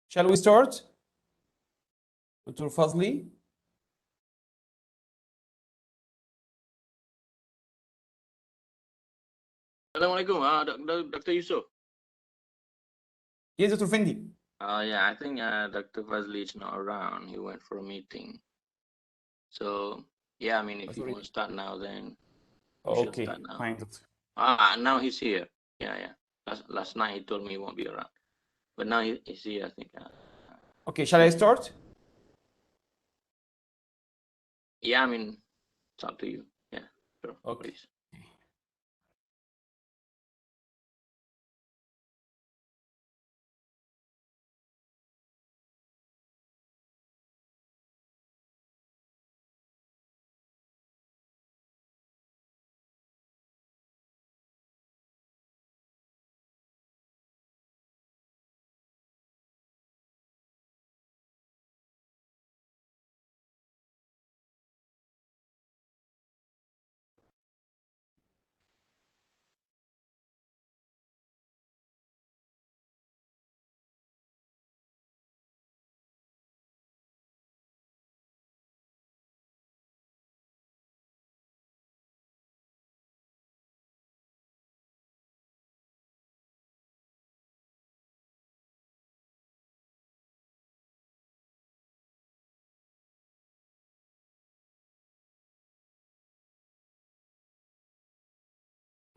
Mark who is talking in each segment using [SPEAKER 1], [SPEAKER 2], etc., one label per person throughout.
[SPEAKER 1] Shall we start? Dr. Fazli?
[SPEAKER 2] Assalamualaikum, Dr. Yusuf.
[SPEAKER 1] Yes, Dr. Fendi.
[SPEAKER 2] Yeah, I think Dr. Fazli is not around. He went for a meeting. So, yeah, I mean, if you want to start now, then we should
[SPEAKER 1] Okay,
[SPEAKER 2] start now.
[SPEAKER 1] fine, Doctor.
[SPEAKER 2] Now he's here. Yeah. Last night he told me he won't be around. But now he's here, I think.
[SPEAKER 1] Okay, shall I start?
[SPEAKER 2] Yeah, I mean, it's up to you. Yeah, sure,
[SPEAKER 1] Okay.
[SPEAKER 2] please.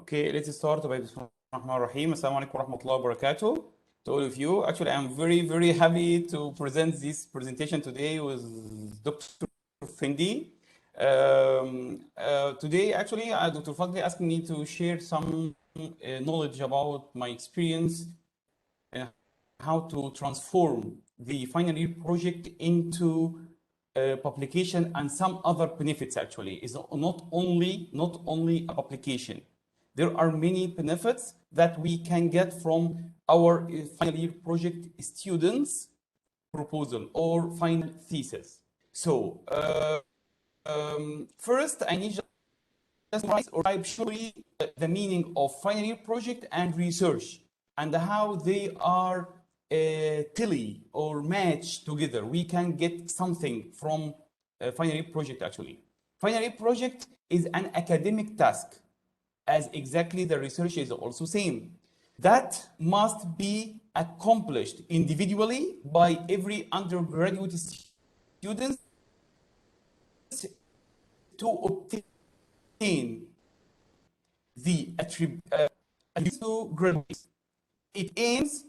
[SPEAKER 1] Okay, let's start by Bismillahirrahmanirrahim. Assalamu alaikum warahmatullahi wabarakatuh. To all of you, actually, I'm very happy to present this presentation today with Dr. Fendi. Today, actually, Dr. Fadli asked me to share some knowledge about my experience and how to transform the final year project into publication and some other benefits. Actually, is not only a publication. There are many benefits that we can get from our final year project students proposal or final thesis. So first, I need just or surely the meaning of final year project and research and how they are tally or match together. We can get something from final year project actually. Final year project is an academic task, as exactly the research is also same, that must be accomplished individually by every undergraduate student to obtain the to graduate. It aims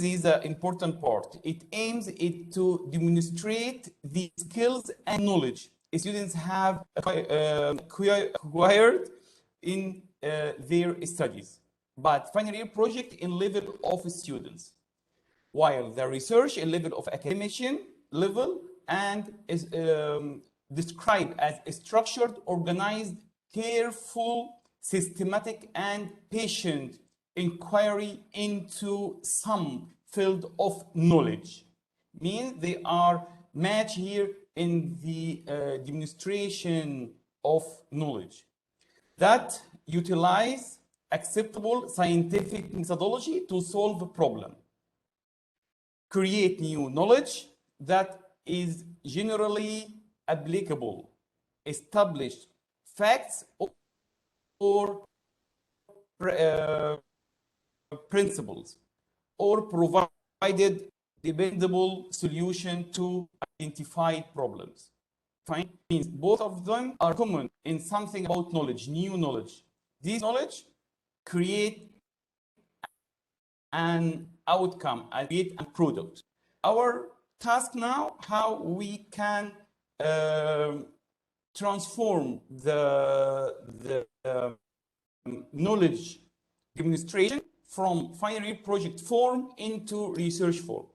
[SPEAKER 1] is the important part. It aims to demonstrate the skills and knowledge students have acquired in their studies, but final year project in level of students, while the research in level of academician level and is described as a structured, organized, careful, systematic, and patient inquiry into some field of knowledge. Means they are matched here in the demonstration of knowledge that utilize acceptable scientific methodology to solve a problem, create new knowledge that is generally applicable, establish facts or principles, or provided dependable solution to identified problems. Fine means both of them are common in something about knowledge, new knowledge. This knowledge create an outcome, create a product. Our task now, how we can transform the knowledge demonstration from final year project form into research form.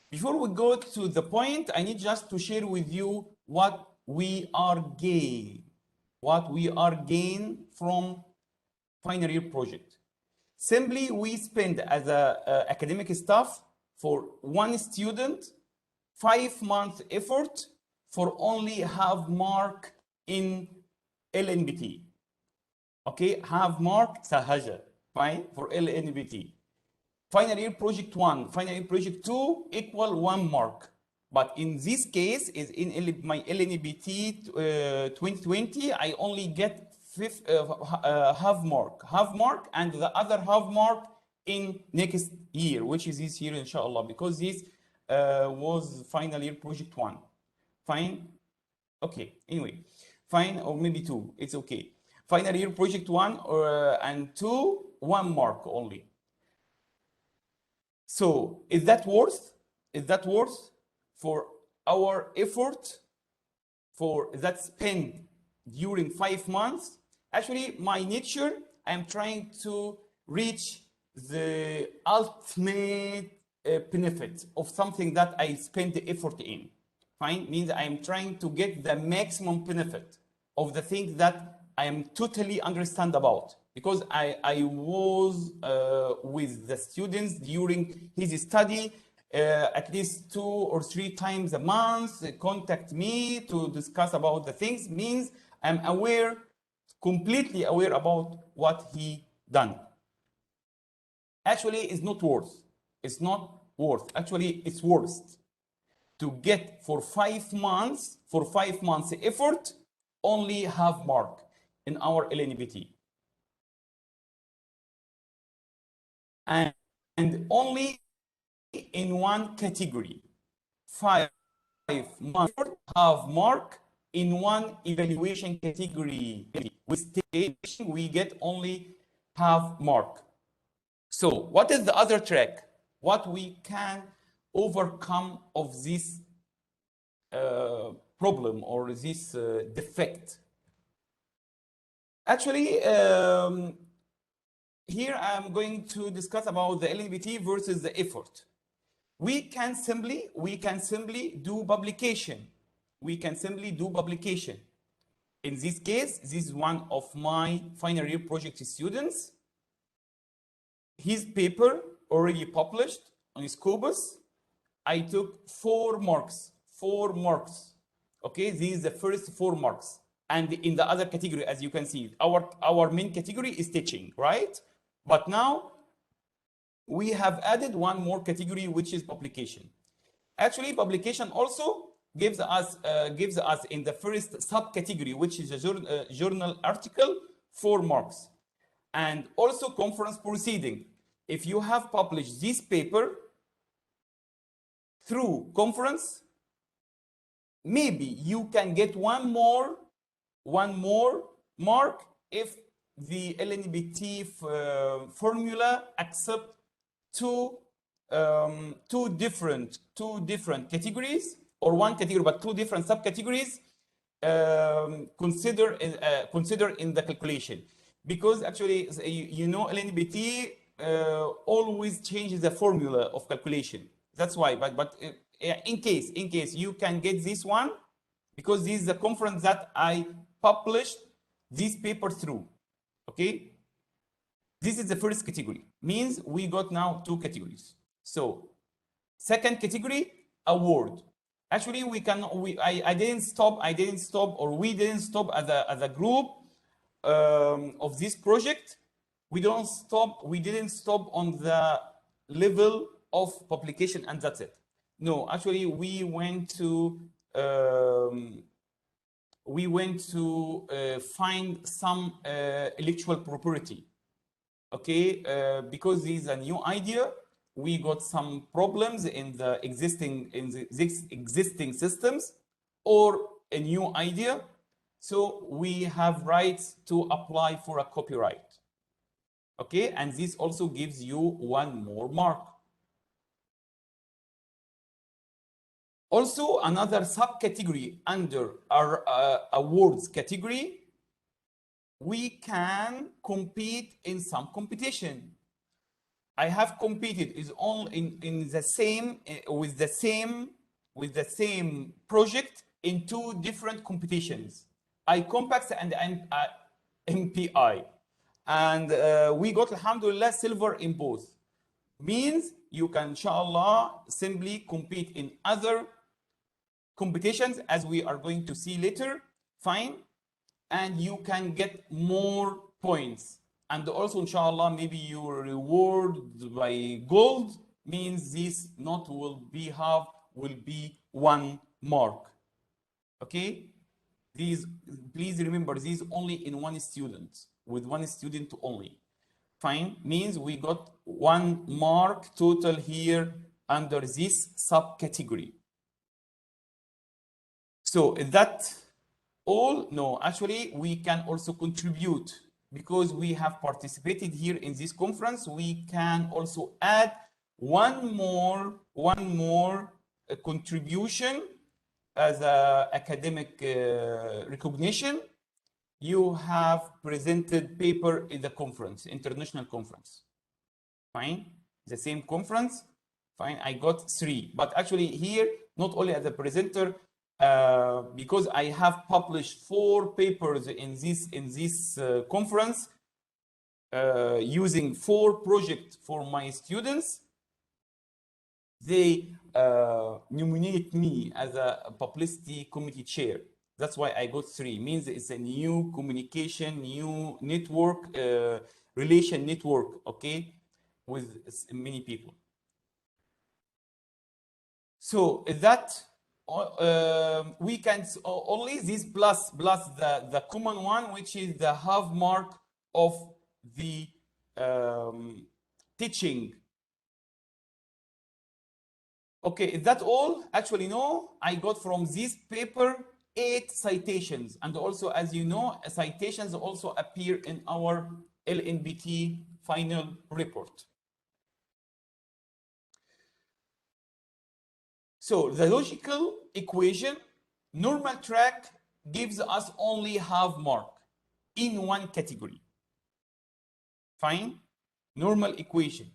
[SPEAKER 1] Before we go to the point, I need just to share with you what we are gain from final year project. Simply, we spend as a academic staff for one student 5 month effort for only half mark in LNBT. Okay, half mark sahaja, fine, for LNBT. final year project 1, final year project 2 equal 1 mark. But in this case, is in my LNBT 2020, I only get half mark, and the other half mark in next year, which is this year, inshallah, because this was final year project 1. Fine? Okay, anyway, fine, or maybe 2, it's okay. Final year project 1 and 2, 1 mark only. So is that worth? Is that worth for our effort for that spent during 5 months? Actually, my nature, I'm trying to reach the ultimate benefit of something that I spent the effort in. Fine, means I'm trying to get the maximum benefit of the thing that I am totally understand about, because I was with the students during his study at least 2 or 3 times a month, contact me to discuss about the things, means I'm aware, completely aware about what he done. Actually, it's not worth. It's not worth. Actually, it's worth to get for 5 months, effort, only half mark in our LNBT. And only in one category, 5 months, half mark in one evaluation category. With stage, we get only half mark. So what is the other track? What we can overcome of this problem or this defect? Actually, here I'm going to discuss about the LNBT versus the effort. We can simply do publication. We can simply do publication. In this case, this is one of my final year project students. His paper already published on Scopus. I took 4 marks. 4 marks. Okay, this is the first 4 marks. And in the other category, as you can see, our main category is teaching, right? But now we have added one more category, which is publication. Actually, publication also gives us in the first subcategory, which is a journal article, 4 marks. And also conference proceeding. If you have published this paper through conference, maybe you can get one more mark if the LNBT formula accept two different categories, or one category but 2 different subcategories consider in the calculation. Because actually, you know, LNBT always changes the formula of calculation. That's why. But in case you can get this one, because this is the conference that I published this paper through. Okay, this is the first category. Means we got now 2 categories. So second category, award. Actually, I didn't stop, or we didn't stop as a group of this project. We didn't stop on the level of publication and that's it. No, actually, we went to find some intellectual property. Okay, because this is a new idea, we got some problems in the existing systems, or a new idea, so we have rights to apply for a copyright. Okay, and this also gives you 1 more mark. Also, another subcategory under our awards category, we can compete in some competition. I have competed is all in the same with the same project in 2 different competitions, ICOMPAX and MPI, and we got, alhamdulillah, silver in both. Means you can, inshallah, simply compete in other competitions, as we are going to see later. Fine, and you can get more points. And also, inshallah, maybe your reward by gold means this not will be half, will be 1 mark. Okay? These, please remember, these only in one student, with one student only. Fine, means we got 1 mark total here under this subcategory. So is that all? No, actually, we can also contribute because we have participated here in this conference. We can also add one more contribution as a academic recognition. You have presented paper in the conference, international conference. Fine, the same conference. Fine, I got 3, but actually here, not only as a presenter, because I have published 4 papers in this conference using 4 projects for my students. They nominate me as a publicity committee chair. That's why I got 3. Means it's a new communication, new network, relation network, okay, with many people. So that we can only this plus the common one, which is the half mark of the teaching. Okay, is that all? Actually, no. I got from this paper 8 citations, and also, as you know, citations also appear in our LNBT final report. So the logical equation, normal track gives us only half mark in one category. Fine, normal equation.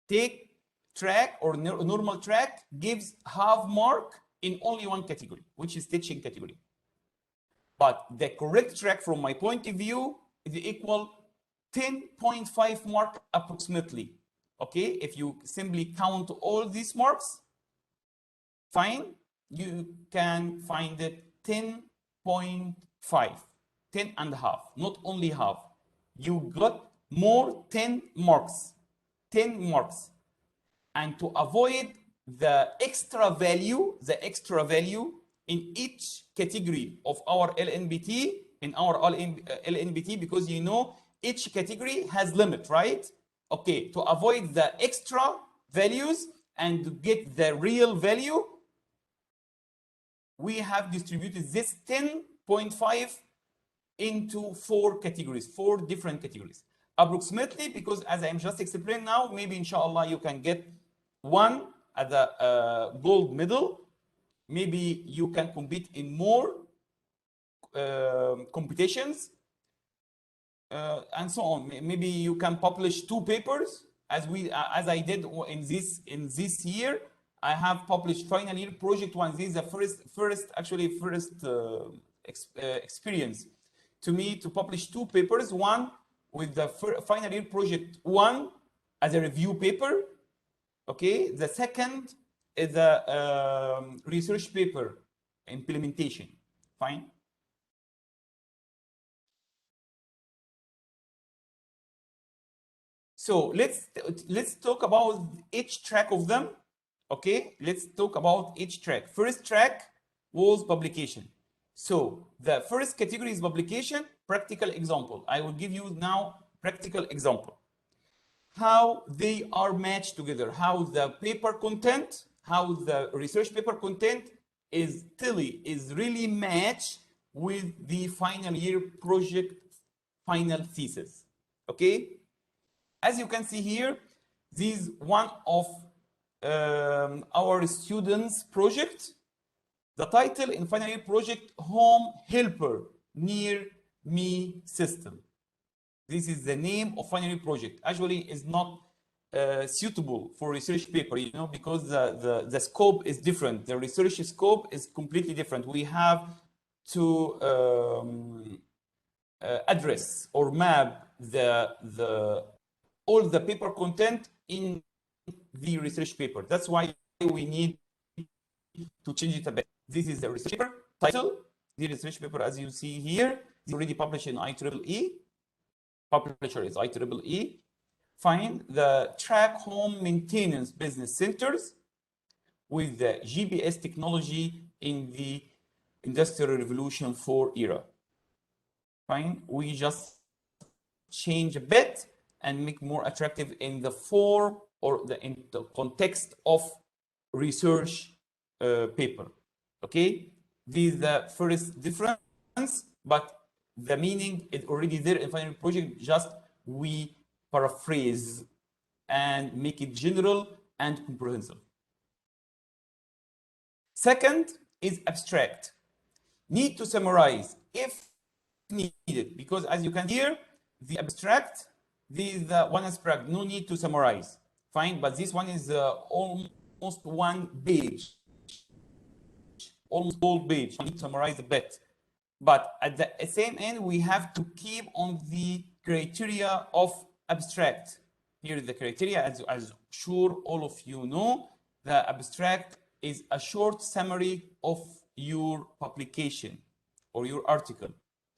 [SPEAKER 1] Take track or normal track gives half mark in only one category, which is teaching category. But the correct track from my point of view is equal 10.5 mark approximately. Okay, if you simply count all these marks, fine, you can find it 10.5, 10 and a half, not only half. You got more 10 marks, 10 marks. And to avoid the extra value in each category of our LNBT, LNBT, because you know each category has limit, right? Okay, to avoid the extra values and to get the real value, we have distributed this 10.5 into 4 categories, 4 different categories. Approximately, because as I'm just explaining now, maybe inshallah you can get 1 at the gold medal. Maybe you can compete in more competitions and so on. Maybe you can publish 2 papers as I did in this year. I have published final year project 1. This is the first experience to me to publish 2 papers. One with the final year project 1 as a review paper. Okay, the second is a research paper implementation. Fine. So let's talk about each track of them. Okay, let's talk about each track. First track was publication. So the first category is publication, practical example. I will give you now practical example. How they are matched together, how the paper content, how the research paper content is really matched with the final year project final thesis. Okay, as you can see here, this is one of our students' project. The title in final year project, Home Helper Near Me System. This is the name of final year project. Actually, is not suitable for research paper, you know, because the scope is different. The research scope is completely different. We have to address or map all the paper content in the research paper. That's why we need to change it a bit. This is the research paper title. The research paper, as you see here, is already published in IEEE. publisher is IEEE. Find the track home maintenance business centers with the GPS technology in the Industrial Revolution 4 era. Fine, we just change a bit and make more attractive in the form or in the context of research paper. Okay, this is the first difference, but the meaning is already there in final project. Just we paraphrase and make it general and comprehensive. Second is abstract. Need to summarize if needed, because as you can hear, the abstract, this is the one abstract, no need to summarize. Fine, but this one is almost one page, almost whole page. I need to summarize a bit. But at the same end, we have to keep on the criteria of abstract. Here is the criteria, as sure all of you know, the abstract is a short summary of your publication or your article.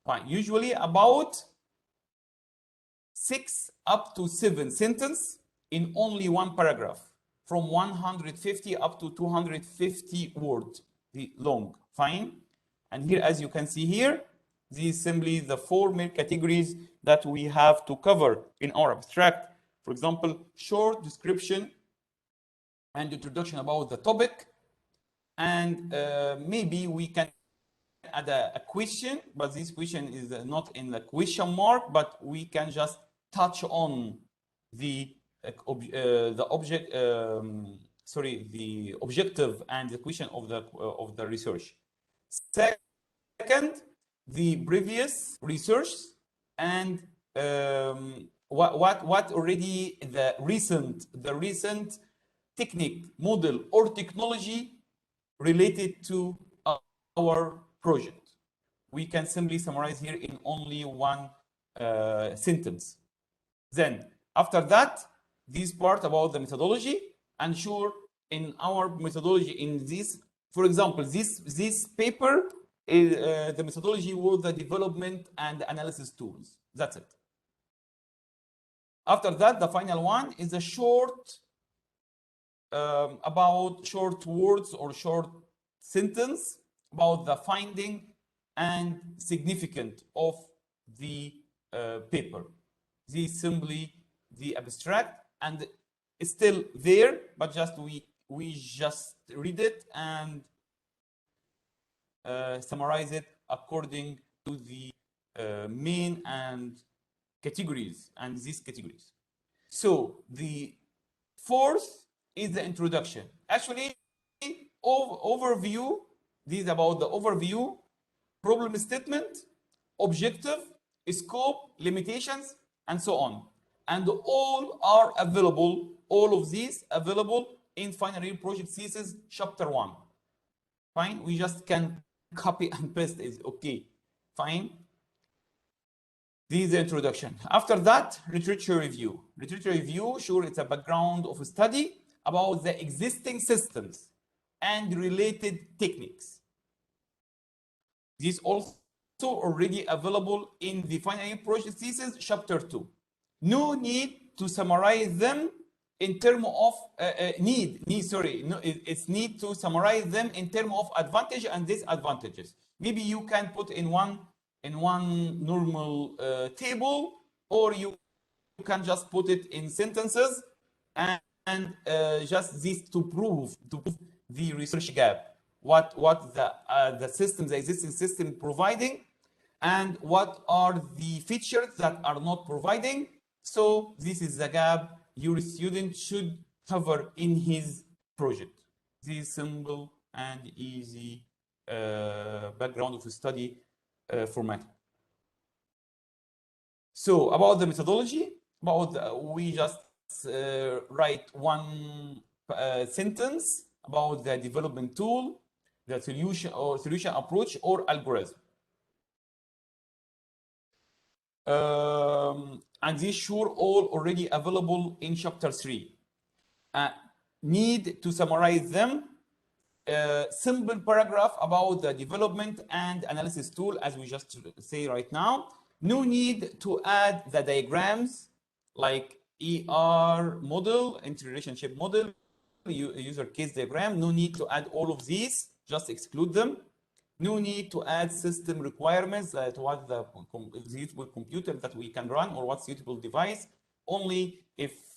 [SPEAKER 1] Fine. Usually about 6 up to 7 sentences in only one paragraph, from 150 up to 250 words long. Fine. And here, as you can see here, these are simply the 4 main categories that we have to cover in our abstract. For example, short description and introduction about the topic. And maybe we can add a question, but this question is not in the question mark, but we can just touch on the objective and the question of the research. Second, the previous research and what already the recent technique, model, or technology related to our project. We can simply summarize here in only one sentence. Then, after that, this part about the methodology, and sure, in our methodology, in this, for example, this paper, is, the methodology was the development and analysis tools. That's it. After that, the final one is a short, about short words or short sentence about the finding and significance of the paper. This is simply the abstract, and it's still there, but just we just read it and summarize it according to the main and categories and these categories. So the fourth is the introduction. Actually, overview. This is about the overview, problem statement, objective, scope, limitations, and so on. And all are available, all of these available in Final Year Project Thesis Chapter 1. Fine, we just can copy and paste it, okay, fine. This is the introduction. After that, literature review. Literature review, sure, it's a background of a study about the existing systems and related techniques. This also already available in the Final Year Project Thesis Chapter 2. No need to summarize them in terms of it's need to summarize them in terms of advantage and disadvantages. Maybe you can put in one normal table, or you can just put it in sentences and just this to prove the research gap, what the system, the existing system providing, and what are the features that are not providing. So this is the gap your student should cover in his project. This simple and easy background of study format. So about the methodology, we just write one sentence about the development tool, the solution approach or algorithm. And these sure all already available in Chapter 3. Need to summarize them. Simple paragraph about the development and analysis tool, as we just say right now. No need to add the diagrams like ER model, interrelationship model, user case diagram. No need to add all of these, just exclude them. No need to add system requirements to what the suitable computer that we can run or what suitable device. Only if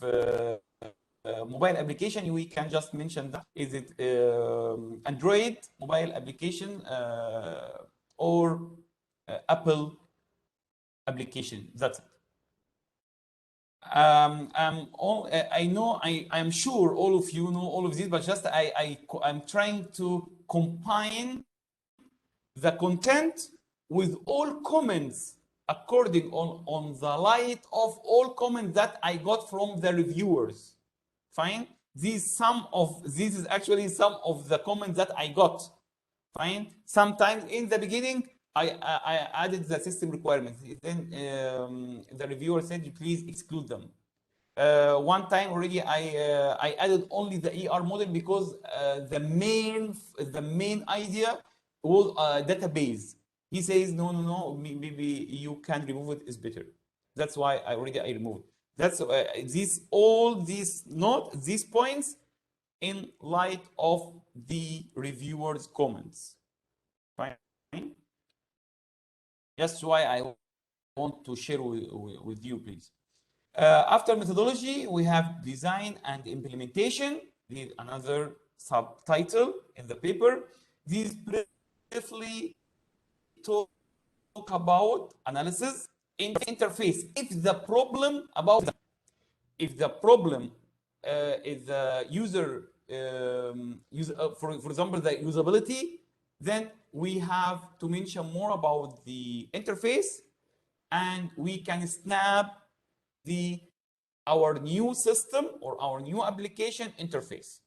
[SPEAKER 1] mobile application, we can just mention that. Is it Android mobile application or Apple application? That's it. I know, I'm sure all of you know all of these, but just I'm trying to combine the content with all comments according on the light of all comments that I got from the reviewers. Fine. This is actually some of the comments that I got. Fine. Sometimes in the beginning I added the system requirements. Then the reviewer said, please exclude them. One time already I added only the ER model because the main idea was a database. He says no, maybe you can remove it, is better. That's why I removed. That's all these points in light of the reviewers' comments. Fine. That's why I want to share with you, please. After methodology, we have design and implementation. This is another subtitle in the paper. These briefly talk about analysis in interface. If the problem is the user, for example, the usability, then we have to mention more about the interface, and we can snap our new system or our new application interface.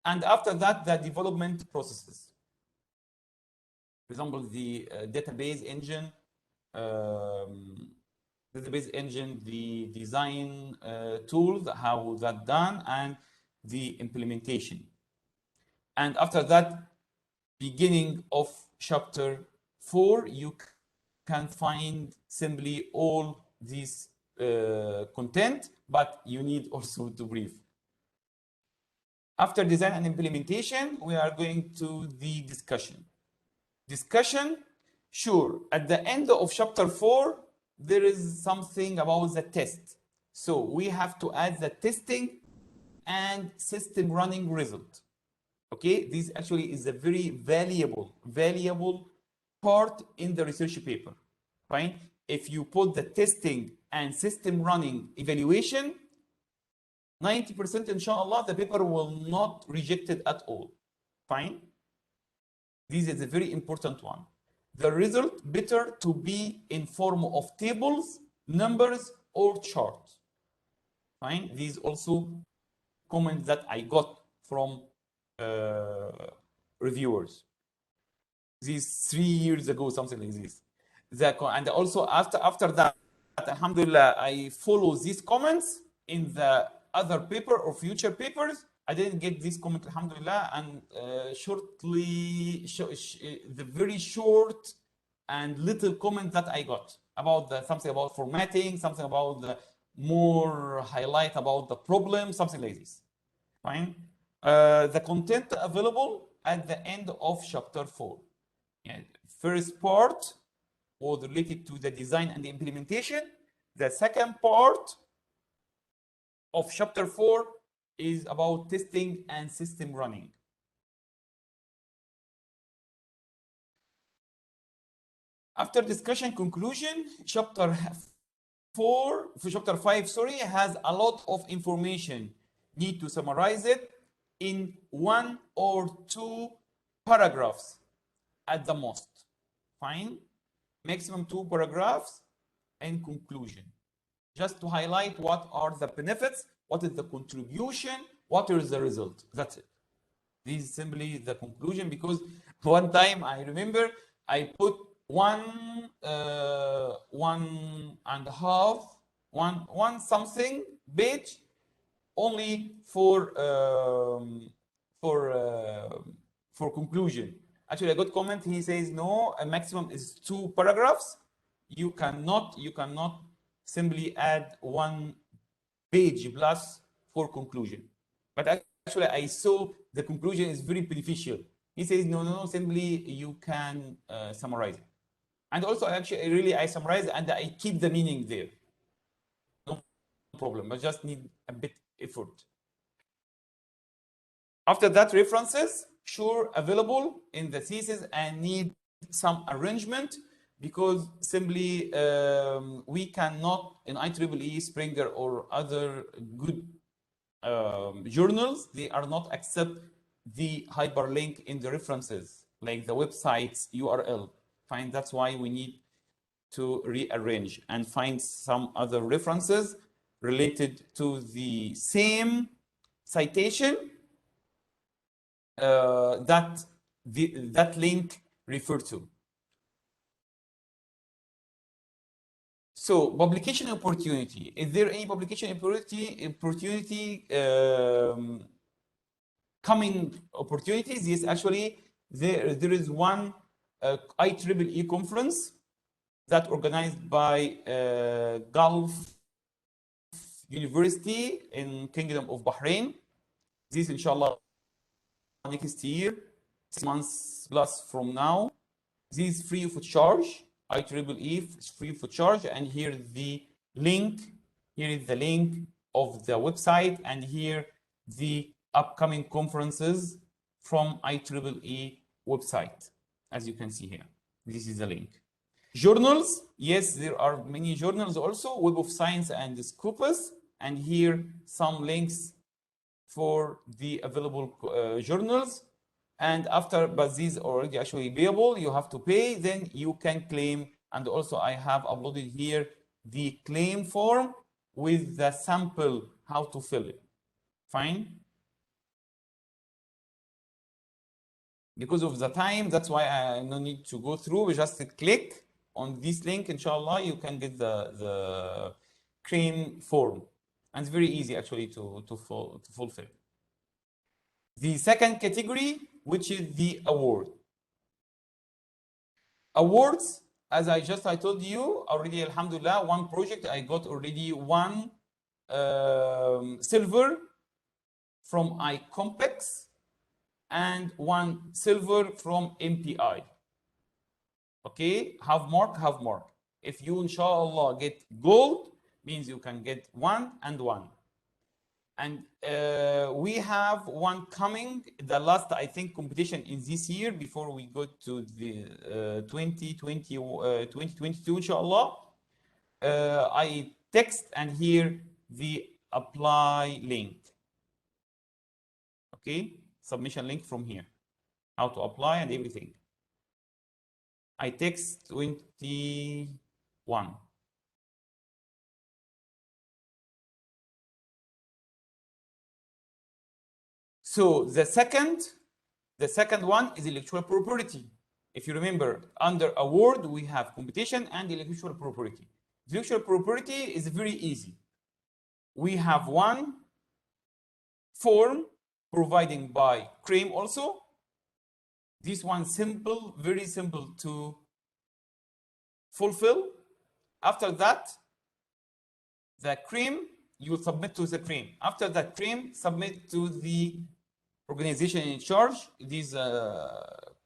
[SPEAKER 1] And after that, the development processes. For example, the database engine, the design tools, how that done, and the implementation. And after that, beginning of chapter 4, you can find simply all this content, but you need also to brief. After design and implementation, we are going to the discussion. Sure, at the end of chapter 4, there is something about the test. So we have to add the testing and system running result. Okay, this actually is a very valuable part in the research paper. Fine. If you put the testing and system running evaluation, 90% inshallah, the paper will not reject it at all. Fine. This is a very important one. The result better to be in form of tables, numbers, or charts. Fine. These also comments that I got from reviewers. These 3 years ago, something like this. And also after that, alhamdulillah, I follow these comments in the other paper or future papers. I didn't get this comment, alhamdulillah, and the very short and little comment that I got about something about formatting, something about the more highlight about the problem, something like this. Fine. The content available at the end of chapter 4. Yeah. First part was related to the design and the implementation. The second part of chapter 4 is about testing and system running. After discussion conclusion, chapter 5, sorry, has a lot of information. Need to summarize it in 1 or 2 paragraphs at the most. Fine. Maximum 2 paragraphs and conclusion. Just to highlight what are the benefits, what is the contribution, what is the result. That's it. This is simply the conclusion, because one time I remember I put one something page only for conclusion. Actually, I got comment. He says no, a maximum is 2 paragraphs. you cannot simply add one page plus for conclusion. But actually, I saw the conclusion is very beneficial. He says, no, simply you can summarize it. And also, actually, I summarize and I keep the meaning there. No problem, I just need a bit effort. After that, references, sure, available in the thesis and need some arrangement, because simply we cannot, in IEEE, Springer, or other good journals, they are not accept the hyperlink in the references, like the website's URL. Fine, that's why we need to rearrange and find some other references related to the same citation that link referred to. So publication opportunity. Is there any publication opportunity coming opportunities? Yes, actually, there is one IEEE conference that organized by Gulf University in Kingdom of Bahrain. This, inshallah, next year, 6 months plus from now. This is free of charge. IEEE is free of charge, and here is the link. Here is the link of the website, and here the upcoming conferences from IEEE website, as you can see here. This is the link. Journals, yes, there are many journals also, Web of Science and Scopus, and here some links for the available journals. And after, but these are already actually payable, you have to pay, then you can claim. And also I have uploaded here the claim form with the sample, how to fill it. Fine. Because of the time, that's why I no need to go through. We just click on this link, inshallah, you can get the claim form. And it's very easy actually to fulfill. The second category, which is the award. Awards, as I told you already, alhamdulillah, one project I got already one silver from iComplex and one silver from MPI. Okay, half mark. If you, inshallah, get gold, means you can get 1 and 1. And we have one coming, the last, I think, competition in this year before we go to the 2022, inshallah. I text and here the apply link. Okay, submission link from here, how to apply and everything. I text 21. So the second one is intellectual property. If you remember, under award, we have competition and intellectual property. Intellectual property is very easy. We have one form providing by CRAME also. This one simple, very simple to fulfill. After that, the CRAME, you submit to the CRAME. After that CRAME, submit to the organization in charge. This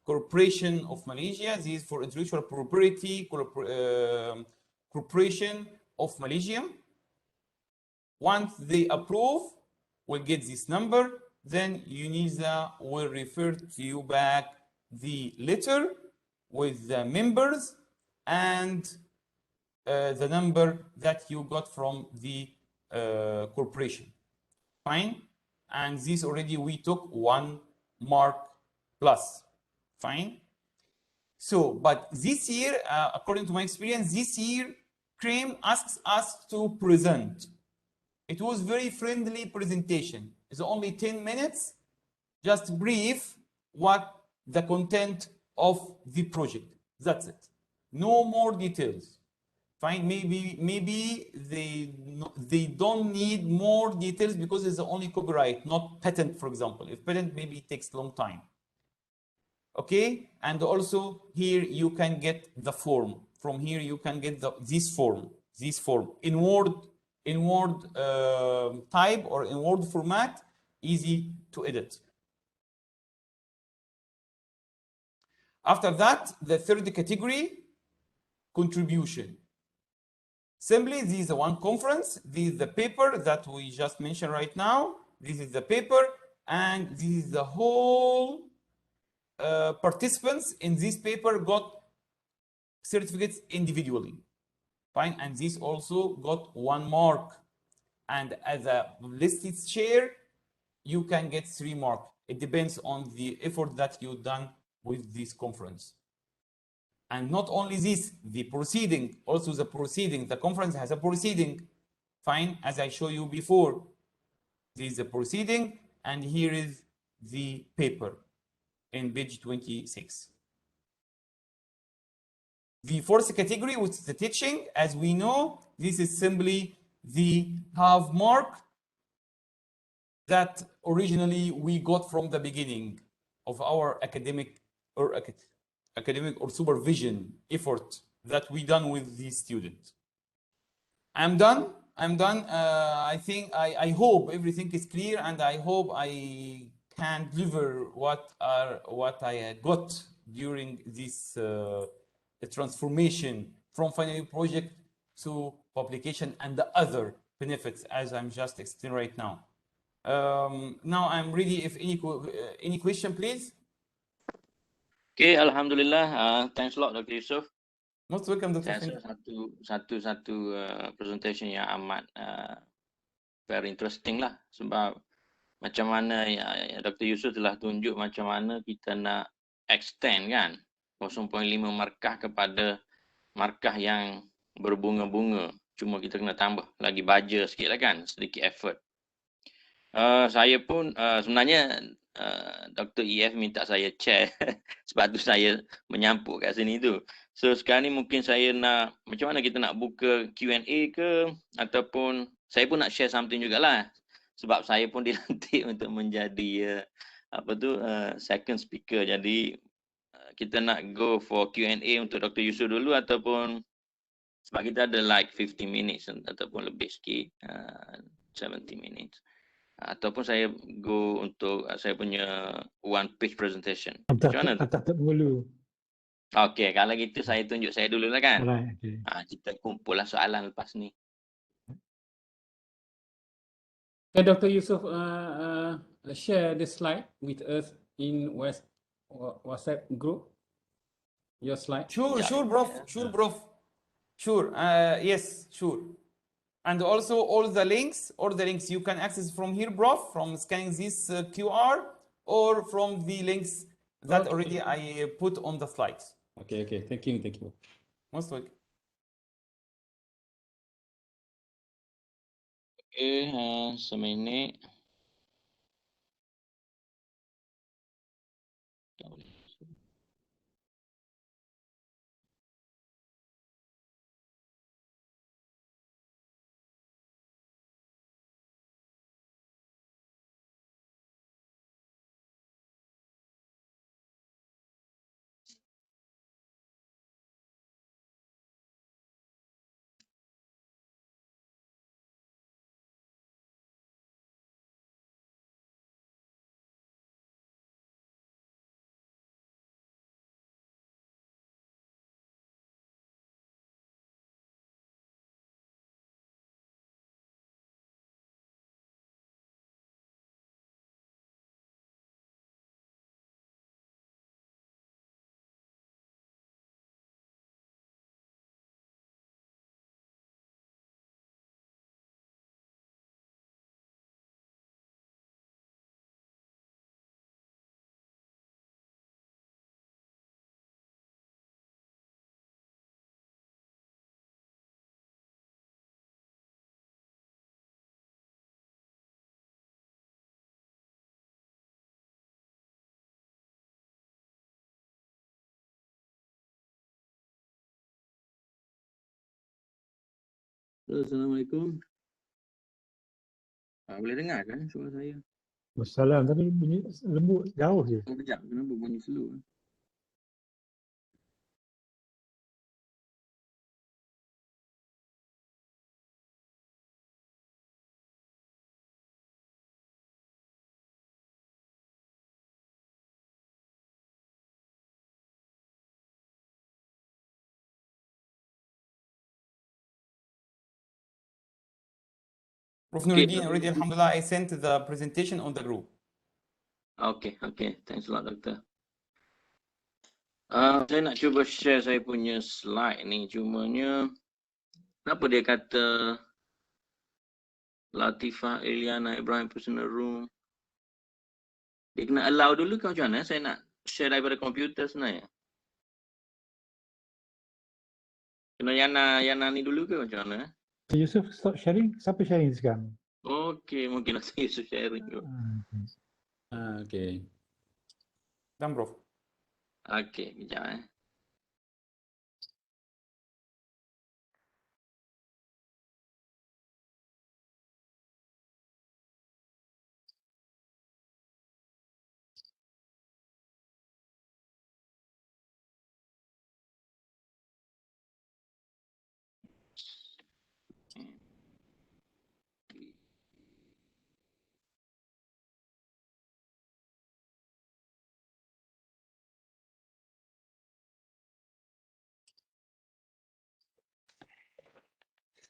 [SPEAKER 1] Corporation of Malaysia. This is for intellectual property Corporation of Malaysia. Once they approve, we'll get this number. Then UNISA will refer to you back the letter with the members and the number that you got from the corporation. Fine. And this already we took 1 mark plus. Fine. So, but this year, according to my experience, this year, CRAME asks us to present. It was very friendly presentation. It's only 10 minutes, just brief what the content of the project. That's it. No more details. Fine, maybe they don't need more details because it's only copyright, not patent, for example. If patent, maybe it takes a long time. Okay, and also here you can get the form. From here you can get this form in Word type or in Word format, easy to edit. After that, the third category, contribution. Simply, this is the one conference, this is the paper that we just mentioned right now, this is the paper, and this is the whole participants in this paper got certificates individually. Fine, and this also got 1 mark. And as a listed chair, you can get 3 marks. It depends on the effort that you've done with this conference. And not only this, the proceeding, also the proceeding, the conference has a proceeding. Fine, as I showed you before. This is the proceeding, and here is the paper in page 26. The fourth category, which is the teaching, as we know, this is simply the half mark that originally we got from the beginning of our academic or supervision effort that we done with these students. I'm done. I think I hope everything is clear, and I hope I can deliver what I got during this transformation from final year project to publication and the other benefits as I'm just explaining right now. Now I'm ready. If any question, please.
[SPEAKER 2] Okay, Alhamdulillah. Thanks a lot, Dr. Yusuf.
[SPEAKER 1] Most welcome, Dr.
[SPEAKER 2] Saya rasa satu presentation yang amat very interesting lah, sebab macam mana Dr. Yusuf telah tunjuk macam mana kita nak extend kan 0.5 markah kepada markah yang berbunga-bunga. Cuma kita kena tambah lagi baja sikit lah kan, sedikit effort. Saya pun sebenarnya Dr. EF minta saya chair sebab tu saya menyampuk kat sini tu. So sekarang ni mungkin saya nak, macam mana kita nak buka Q&A ke, ataupun saya pun nak share something jugalah. Sebab saya pun dilantik untuk menjadi second speaker. Jadi kita nak go for Q&A untuk Dr. Yusuf dulu, ataupun sebab kita ada like 50 minutes ataupun lebih sikit, 70 minutes. Ataupun saya go untuk saya punya one page presentation. Macam mana?
[SPEAKER 3] Tak perlu.
[SPEAKER 2] Okey, kalau gitu saya tunjuk saya dulu lah kan.
[SPEAKER 3] Alright, okay.
[SPEAKER 2] Kita kumpul lah soalan lepas ni.
[SPEAKER 3] Can Dr. Yusuf share the slide with us in WhatsApp group? Your slide?
[SPEAKER 1] Sure, Prof. Sure. Yes, sure. And also all the links you can access from here, Prof, from scanning this QR, or from the links that already I put on the slides.
[SPEAKER 3] Okay. Thank you.
[SPEAKER 1] Most welcome.
[SPEAKER 2] Okay, seminit. Assalamualaikum. Boleh dengar kan suara saya?
[SPEAKER 3] Wassalam, tapi bunyi lembut jauh je.
[SPEAKER 2] Kejap, kenapa bunyi slow?
[SPEAKER 1] Prof. Nuruddin, already, alhamdulillah, I sent the presentation on the group.
[SPEAKER 2] Okay. Thanks a lot, Doktor. Saya nak cuba share saya punya slide ni. Cumanya, kenapa dia kata Latifah Eliana Ibrahim personal room? Dia kena allow dulu ke macam mana? Saya nak share daripada komputer sebenarnya. Kena Yana ni dulu ke macam mana?
[SPEAKER 3] Yusuf stop sharing. Siapa sharing sekarang?
[SPEAKER 2] Okay, mungkin saya Yusuf sharing tu.
[SPEAKER 3] Okay.
[SPEAKER 1] Done, Prof.
[SPEAKER 2] Okay, kejap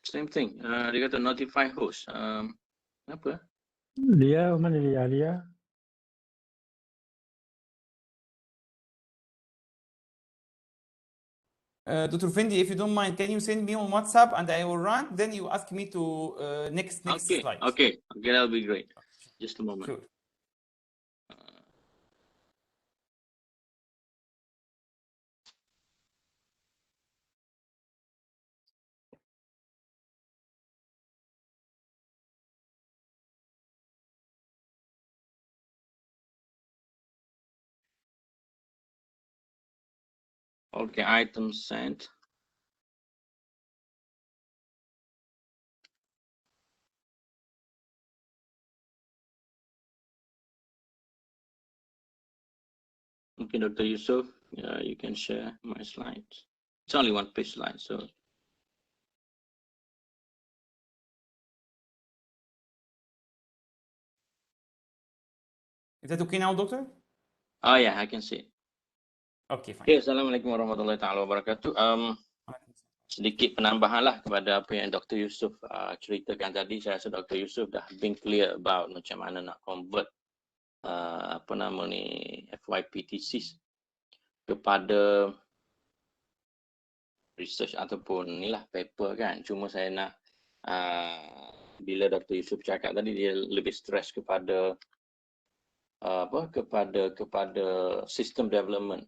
[SPEAKER 2] Same thing. Dia kata notify host. Apa?
[SPEAKER 3] Lia, mana Lia?
[SPEAKER 1] Dr. Fendi, if you don't mind, can you send me on WhatsApp and I will run? Then you ask me to next slide.
[SPEAKER 2] Okay, that'll be great. Just a moment.
[SPEAKER 1] Sure.
[SPEAKER 2] Okay, item sent. Okay, Dr. Yusuf, you can share my slides. It's only one page slide, so.
[SPEAKER 1] Is that okay now, Doctor?
[SPEAKER 2] Oh yeah, I can see it.
[SPEAKER 1] Okay, fine.
[SPEAKER 2] Okay, Assalamualaikum warahmatullahi wabarakatuh. Sedikit penambahan lah kepada apa yang Dr. Yusuf ceritakan tadi. Saya rasa Dr. Yusuf dah being clear about macam mana nak convert FYP thesis kepada research ataupun inilah paper kan. Cuma saya nak bila Dr. Yusuf cakap tadi dia lebih stress kepada kepada system development.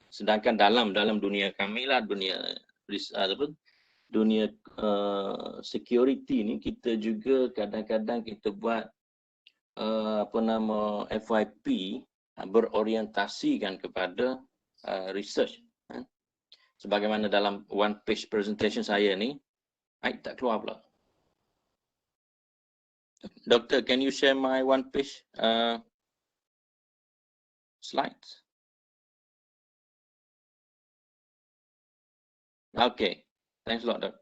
[SPEAKER 2] Sedangkan dalam dunia kami lah, dunia security ni kita juga kadang-kadang kita buat FYP berorientasikan kepada research. Sebagaimana dalam one page presentation saya ni, tak keluar pula. Doktor, can you share my one page slides? Okay, thanks a lot, Dok.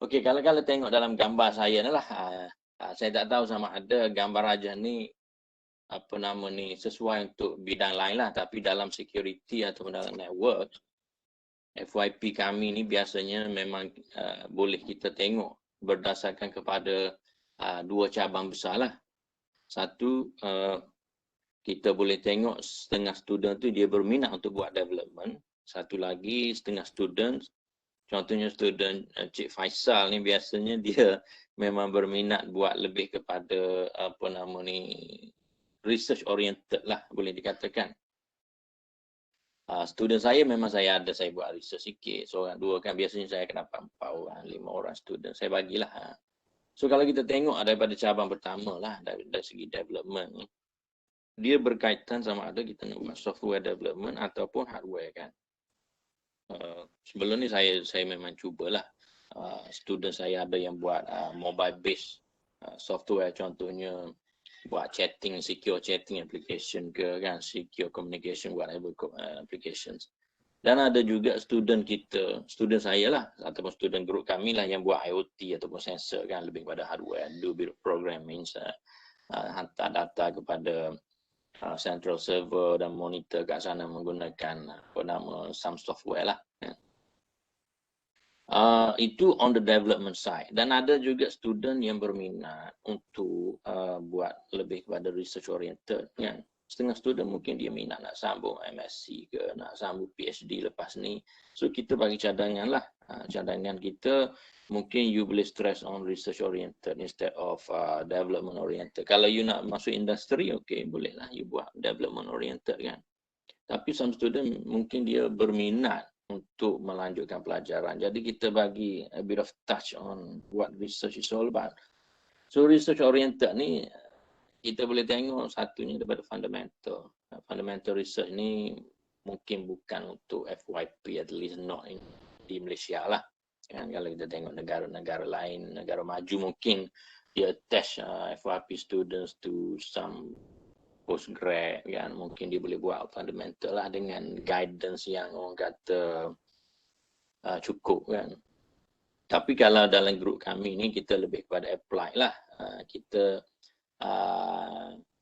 [SPEAKER 2] Okay, kalau tengok dalam gambar saya ni lah, saya tak tahu sama ada gambar Raja ni sesuai untuk bidang lain lah, tapi dalam security atau dalam network, FYP kami ni biasanya memang boleh kita tengok berdasarkan kepada dua cabang besar lah. Satu, kita boleh tengok setengah student tu dia berminat untuk buat development. Satu lagi setengah student, contohnya student Cik Faisal ni biasanya dia memang berminat buat lebih kepada research oriented lah boleh dikatakan. Student saya memang saya buat research sikit, seorang dua kan, biasanya saya akan dapat 4 orang 5 orang student saya bagilah. So kalau kita tengok daripada cabang pertama lah dari segi development, dia berkaitan sama ada kita nak buat software development ataupun hardware kan. Sebelum ni saya memang cubalah. Student saya ada yang buat mobile based software, contohnya buat chatting, secure chatting application ke kan, secure communication, whatever applications. Dan ada juga student saya lah ataupun student group kami lah yang buat IoT ataupun sensor kan, lebih kepada hardware, do bit of programming, hantar data kepada central server dan monitor kat sana menggunakan some software lah. Itu on the development side, dan ada juga student yang berminat untuk buat lebih kepada research oriented kan. Setengah student mungkin dia minat nak sambung MSc ke nak sambung PhD lepas ni, so kita bagi cadangan lah. Cadangan kita mungkin you boleh stress on research oriented instead of development oriented. Kalau you nak masuk industri, okay, boleh lah you buat development oriented kan. Tapi some student mungkin dia berminat untuk melanjutkan pelajaran. Jadi kita bagi a bit of touch on what research is all about. So research oriented ni kita boleh tengok satunya daripada fundamental. Fundamental research ni mungkin bukan untuk FYP, at least not di Malaysia lah. Kan kalau kita tengok negara-negara lain, negara maju mungkin dia attach FYP students to some postgrad kan, mungkin dia boleh buat fundamental lah dengan guidance yang orang kata cukup kan. Tapi kalau dalam grup kami ni kita lebih kepada apply lah.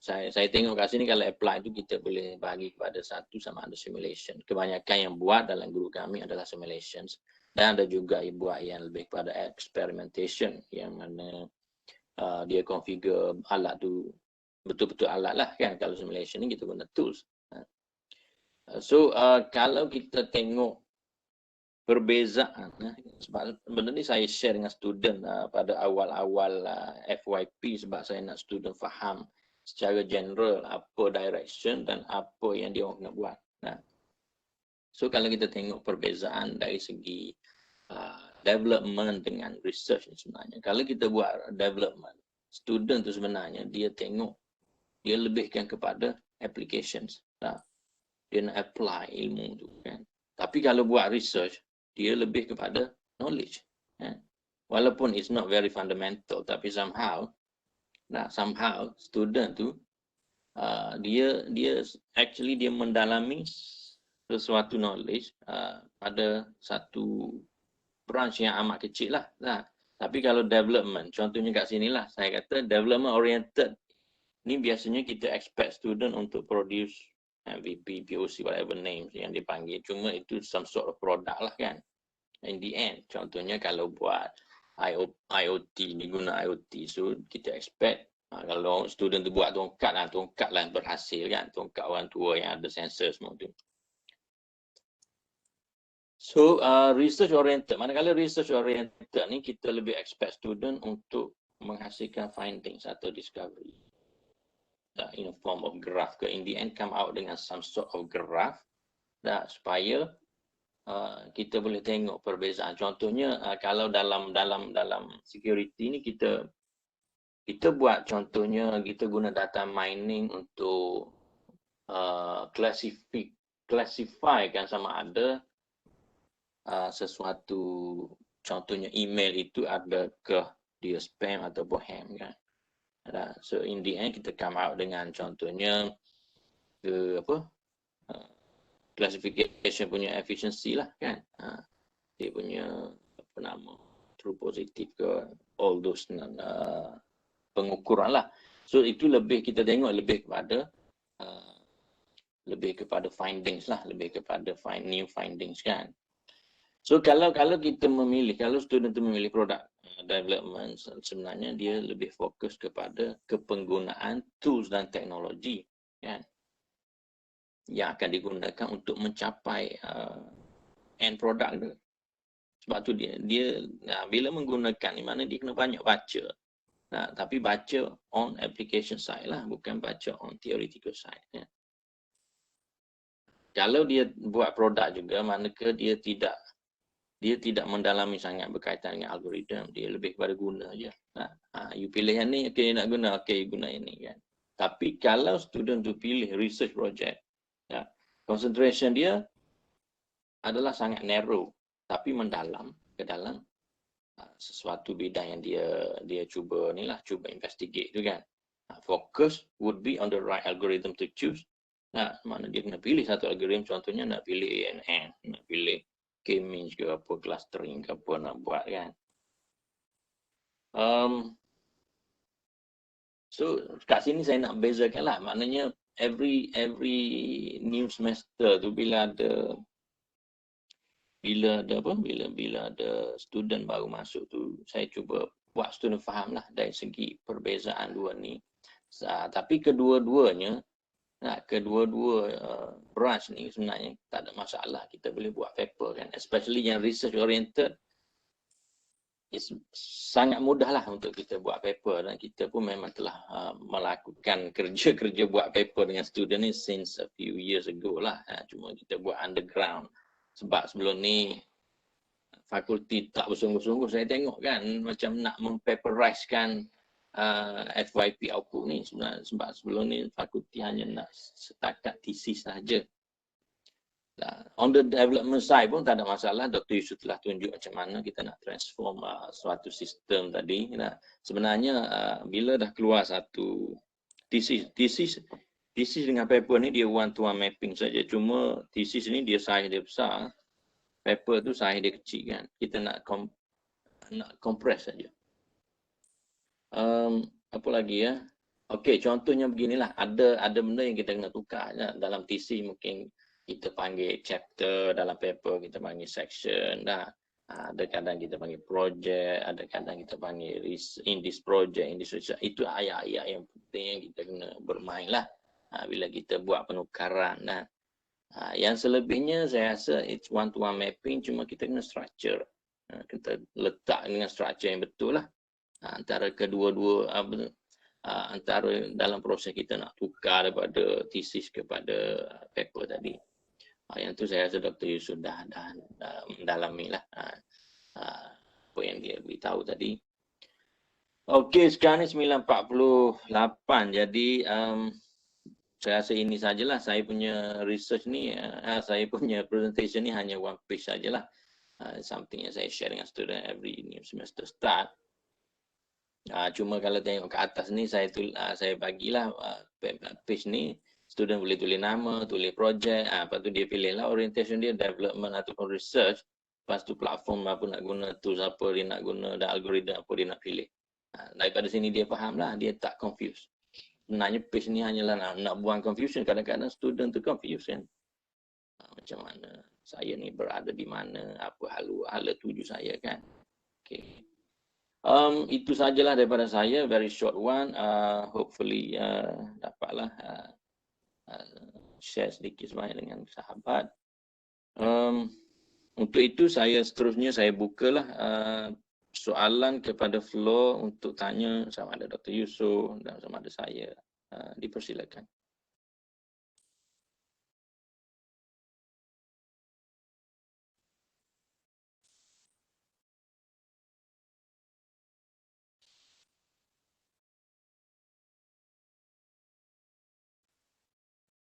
[SPEAKER 2] Saya tengok kat sini kalau apply tu kita boleh bagi kepada satu sama ada simulation. Kebanyakan yang buat dalam grup kami adalah simulations, dan ada juga yang buat yang lebih kepada experimentation yang mana dia configure alat tu betul-betul alat lah kan. Kalau simulation ni kita guna tools. So kalau kita tengok perbezaan, sebab benda ni saya share dengan student pada awal-awal FYP sebab saya nak student faham secara general apa direction dan apa yang dia nak buat. So kalau kita tengok perbezaan dari segi development dengan research ni sebenarnya, kalau kita buat development, student tu sebenarnya dia tengok, dia lebihkan kepada applications. Dia nak apply ilmu tu kan. Tapi kalau buat research, dia lebih kepada knowledge. Walaupun it's not very fundamental, tapi somehow student tu dia actually dia mendalami sesuatu knowledge pada satu branch yang amat kecil lah. Tapi kalau development, contohnya kat sini lah, saya kata development oriented ni biasanya kita expect student untuk produce MVP, POC, whatever names yang dipanggil. Cuma itu some sort of product lah kan. In the end, contohnya kalau buat IoT, diguna IoT, so kita expect kalau student tu buat tongkat lah berhasil kan. Tongkat orang tua yang ada sensor semua tu. So research oriented, manakala research oriented ni kita lebih expect student untuk menghasilkan findings atau discovery. In a form of graph ke, in the end come out dengan some sort of graph supaya kita boleh tengok perbezaan. Contohnya kalau dalam security ni kita buat, contohnya kita guna data mining untuk classify kan sama ada sesuatu, contohnya email itu adakah dia spam ataupun ham kan. So in the end kita come out dengan contohnya classification punya efficiency lah kan. Dia punya true positive ke, all those pengukuran lah. So itu lebih kita tengok lebih kepada findings lah, lebih kepada new findings kan. So kalau kita memilih, kalau student tu memilih produk development, sebenarnya dia lebih fokus kepada kepenggunaan tools dan teknologi kan, yang akan digunakan untuk mencapai end product tu. Sebab tu dia bila menggunakan ni mana dia kena banyak baca. Tapi baca on application side lah, bukan baca on theoretical side ya. Kalau dia buat produk juga, manakah dia tidak mendalami sangat berkaitan dengan algoritma, dia lebih kepada guna je. You pilih yang ni, okay, nak guna, okay, guna ini kan. Tapi kalau student tu pilih research project, concentration dia adalah sangat narrow, tapi mendalam ke dalam sesuatu bidang yang dia cuba investigate tu kan. Focus would be on the right algorithm to choose. Mana dia kena pilih satu algoritma, contohnya nak pilih ANN, nak pilih K-means ke apa, clustering ke apa nak buat kan. So kat sini saya nak bezakan lah, maknanya every new semester tu bila ada bila ada student baru masuk tu, saya cuba buat student faham lah dari segi perbezaan dua ni. Tapi kedua-duanya branch ni sebenarnya tak ada masalah, kita boleh buat paper kan, especially yang research oriented. Sangat mudah lah untuk kita buat paper, dan kita pun memang telah melakukan kerja buat paper dengan student ni since a few years ago lah. Cuma kita buat underground sebab sebelum ni fakulti tak bersungguh-sungguh. Saya tengok kan macam nak mempaperizekan FYP output ni sebenarnya, sebab sebelum ni fakulti hanya nak setakat thesis sahaja. On the development side pun tak ada masalah. Dr. Yusuf telah tunjuk macam mana kita nak transform suatu sistem tadi. Sebenarnya bila dah keluar satu thesis dengan paper ni dia one-to-one mapping saja. Cuma thesis ni dia size dia besar, paper tu size dia kecil kan. Kita nak compress saja. Apa lagi ya? Okey, contohnya beginilah. Ada benda yang kita kena tukar dalam thesis. Mungkin kita panggil chapter, dalam paper kita panggil section. Ada kadang kita panggil project, ada kadang kita panggil in this project, in this research. Itu ayat-ayat yang penting yang kita kena bermain lah bila kita buat penukaran. Yang selebihnya saya rasa it's one-to-one mapping, cuma kita kena structure. Kita letak dengan structure yang betul lah. Antara kedua-dua antara dalam proses kita nak tukar daripada thesis kepada paper tadi. Yang tu saya rasa Dr. Yusuf dah mendalami lah apa yang dia beritahu tadi. Okey, sekarang ni 9.48. Jadi saya rasa ini sajalah saya punya research ni. Saya punya presentation ni hanya one page sajalah. Something yang saya share dengan student every new semester start. Cuma kalau tengok ke atas ni saya bagilah page ni. Student boleh tulis nama, tulis projek, lepas tu dia pilih lah orientation dia, development ataupun research. Lepas tu platform apa nak guna, tools apa dia nak guna, dan algoritma apa dia nak pilih. Daripada sini dia faham lah, dia tak confuse. Sebenarnya page ni hanyalah nak buang confusion. Kadang-kadang student tu confuse kan. Macam mana saya ni berada di mana, apa hala tuju saya kan. Okay. Itu sajalah daripada saya, very short one. Hopefully dapatlah share sedikit sebanyak dengan sahabat. Untuk itu seterusnya saya bukalah soalan kepada floor untuk tanya sama ada Dr. Yusuf dan sama ada saya. Dipersilakan.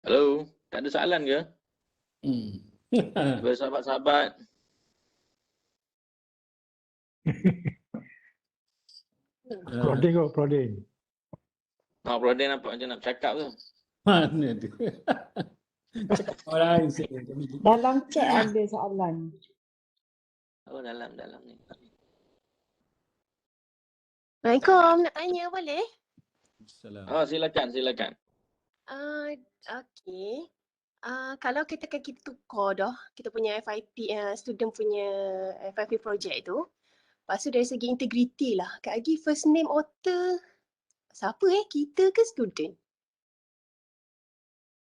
[SPEAKER 2] Hello, tak ada soalan ke? Kepada sahabat-sahabat.
[SPEAKER 3] Prodin kot, Prodin.
[SPEAKER 2] Prodin nampak macam nak cakap tu.
[SPEAKER 4] Mana tu? Cakap orang lain saya.
[SPEAKER 5] Dalam chat ada soalan.
[SPEAKER 2] Oh, dalam ni.
[SPEAKER 6] Assalamualaikum, nak tanya boleh?
[SPEAKER 4] Assalamualaikum.
[SPEAKER 2] Oh, silakan.
[SPEAKER 6] Okey. Kalau kita tukar dah, kita punya FYP, student punya FYP project tu. Lepas tu dari segi integriti lah, Kak Agi first name author, siapa kita ke student?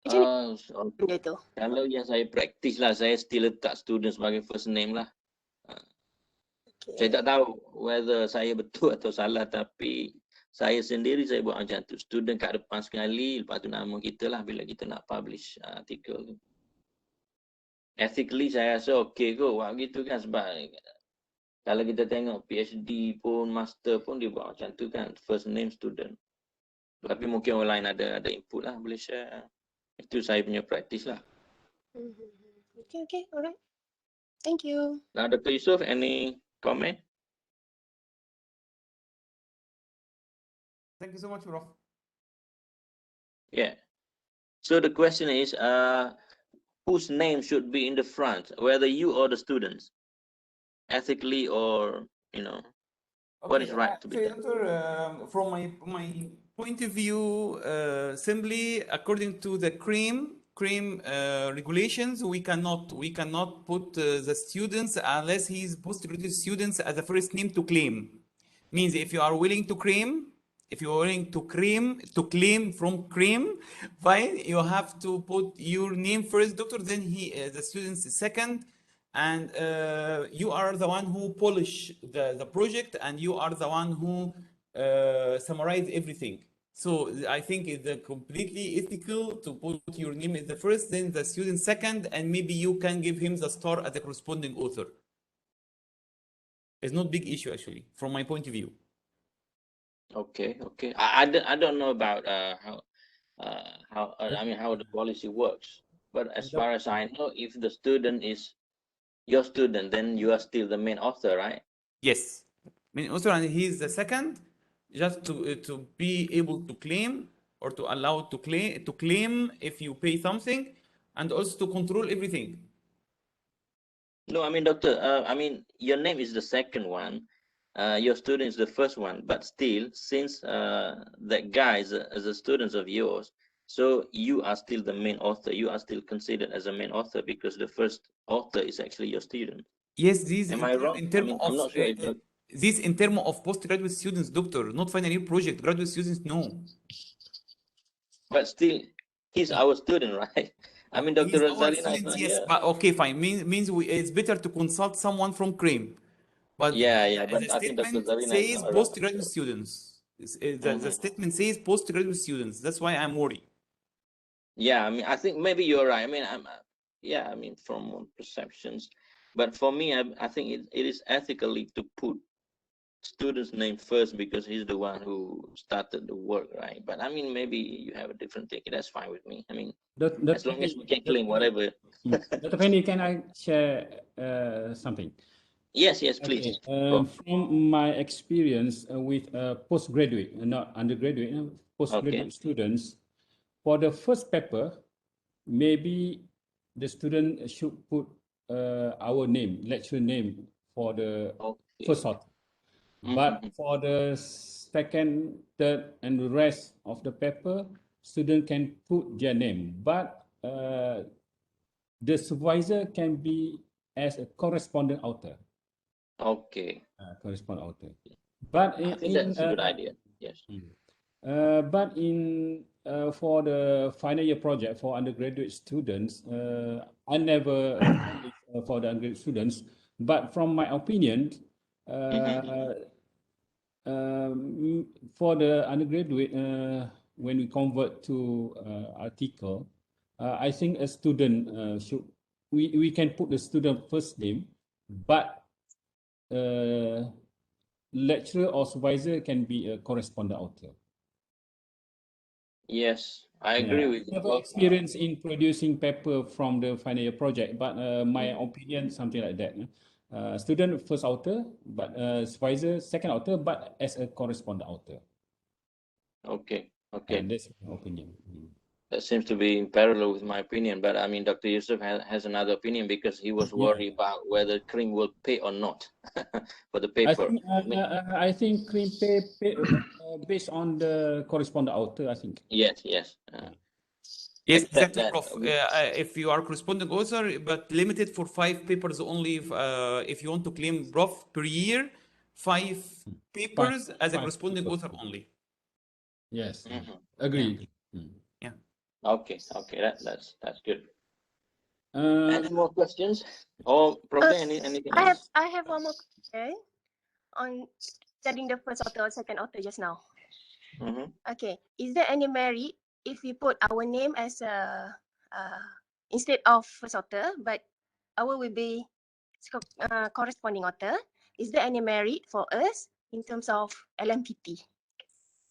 [SPEAKER 6] Macam mana benda tu?
[SPEAKER 2] Kalau yang saya practice lah, saya still letak student sebagai first name lah.
[SPEAKER 6] Okay.
[SPEAKER 2] Saya tak tahu whether saya betul atau salah, tapi saya sendiri saya buat macam tu. Student kat depan sekali, lepas tu nama kita lah bila kita nak publish artikel tu. Ethically saya rasa okey kot buat begitu kan, sebab kalau kita tengok PhD pun, master pun dia buat macam tu kan, first name student. Tapi mungkin orang lain ada input lah, boleh share. Itu saya punya practice lah.
[SPEAKER 6] Okay, alright. Thank you.
[SPEAKER 2] Now Dr. Yusuf, any comment?
[SPEAKER 1] Thank you so much, Prof.
[SPEAKER 2] Yeah. So the question is, whose name should be in the front, whether you or the students, ethically or, what is right to be done?
[SPEAKER 1] Doctor, from my point of view, simply according to the CREAM CREAM regulations, we cannot put the students unless he's postgraduate students as a first name to claim. Means if you are willing to claim, if you are willing to claim from CREAM, fine, you have to put your name first, doctor, then the students second, and you are the one who polish the project, and you are the one who summarize everything. So I think it's completely ethical to put your name as the first, then the student second, and maybe you can give him the star as a corresponding author. It's not big issue actually, from my point of view.
[SPEAKER 2] Okay, okay. I don't know about how the policy works, but as far as I know, if the student is your student, then you are still the main author, right?
[SPEAKER 1] Yes, main author, and he's the second, just to be able to claim or to allow to claim if you pay something, and also to control everything.
[SPEAKER 2] No, I mean, doctor, I mean, your name is the second one, your student is the first one, but still, since that guy is a student of yours, so you are still the main author. You are still considered as a main author because the first author is actually your student.
[SPEAKER 1] Yes, these
[SPEAKER 2] Am I wrong?
[SPEAKER 1] in terms
[SPEAKER 2] I'm
[SPEAKER 1] of
[SPEAKER 2] not sure if
[SPEAKER 1] these in terms of postgraduate students, doctor, not final year project. Graduate students, no.
[SPEAKER 2] but still, he's our student, right? I mean, Dr.
[SPEAKER 1] He's our
[SPEAKER 2] Rosalina is
[SPEAKER 1] students,
[SPEAKER 2] not
[SPEAKER 1] yes,
[SPEAKER 2] here.
[SPEAKER 1] but okay, fine. Means it's better to consult someone from CREAM. But
[SPEAKER 2] Yeah,
[SPEAKER 1] the
[SPEAKER 2] but I think Dr.
[SPEAKER 1] statement
[SPEAKER 2] Zarina is
[SPEAKER 1] says
[SPEAKER 2] not around.
[SPEAKER 1] postgraduate students. The statement says postgraduate students. That's why I'm worried.
[SPEAKER 2] Yeah, I mean, I think maybe you're right. I mean, I mean, from perceptions, but for me, I think it is ethically to put student's name first because he's the one who started the work, right? But I mean, maybe you have a different take. That's fine with me. I mean, as long as we can claim whatever.
[SPEAKER 4] Dr. Fendi, can I share something?
[SPEAKER 2] Yes, please.
[SPEAKER 4] Okay. From my experience with postgraduate, not undergraduate, postgraduate students, for the first paper, maybe the student should put our name, lecturer name for the first author. But for the second, third, and the rest of the paper, student can put their name. But the supervisor can be as a corresponding author.
[SPEAKER 2] Okay.
[SPEAKER 4] Corresponding author. But
[SPEAKER 2] I think that's a good idea. Yes.
[SPEAKER 4] But for the final year project for undergraduate students, I never for the undergraduate students. But from my opinion, for the undergraduate, when we convert to article, I think a student should we can put the student first name, but lecturer or supervisor can be a correspondent author.
[SPEAKER 2] Yes, I agree with you.
[SPEAKER 4] I have experience in producing paper from the final year project, but my opinion, something like that. Student first author, but supervisor second author, but as a correspondent author.
[SPEAKER 2] Okay.
[SPEAKER 4] And that's my opinion.
[SPEAKER 2] That seems to be in parallel with my opinion, but I mean, Dr. Yusuf has another opinion because he was worried about whether CREAM will pay or not for the paper.
[SPEAKER 4] I think CREAM pay based on the correspondent author, I think.
[SPEAKER 2] Yes.
[SPEAKER 1] Yes, exactly, Prof. If you are corresponding author, but limited for 5 papers only, if you want to claim Prof per year, 5 papers as a corresponding author only.
[SPEAKER 4] Yes, agree.
[SPEAKER 1] Yeah.
[SPEAKER 2] Okay, that's good. Any more questions? Or anything else?
[SPEAKER 6] I have one more question on studying the first author or second author just now. Okay, is there any merit if we put our name as a instead of first author, but our will be corresponding author? Is there any merit for us in terms of LMPT?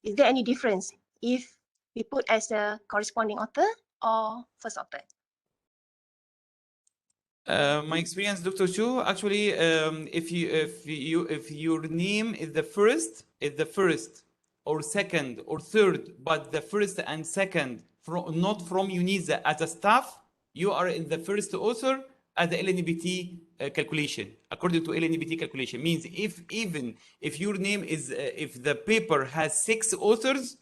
[SPEAKER 6] Is there any difference if we put as a corresponding author or first author?
[SPEAKER 1] My experience, Dr. Chu, actually, if your name is the first or second or third, but the first and second not from UNISA as a staff, you are in the first author as the LNBT calculation. According to LNBT calculation, means even if your name is if the paper has 6 authors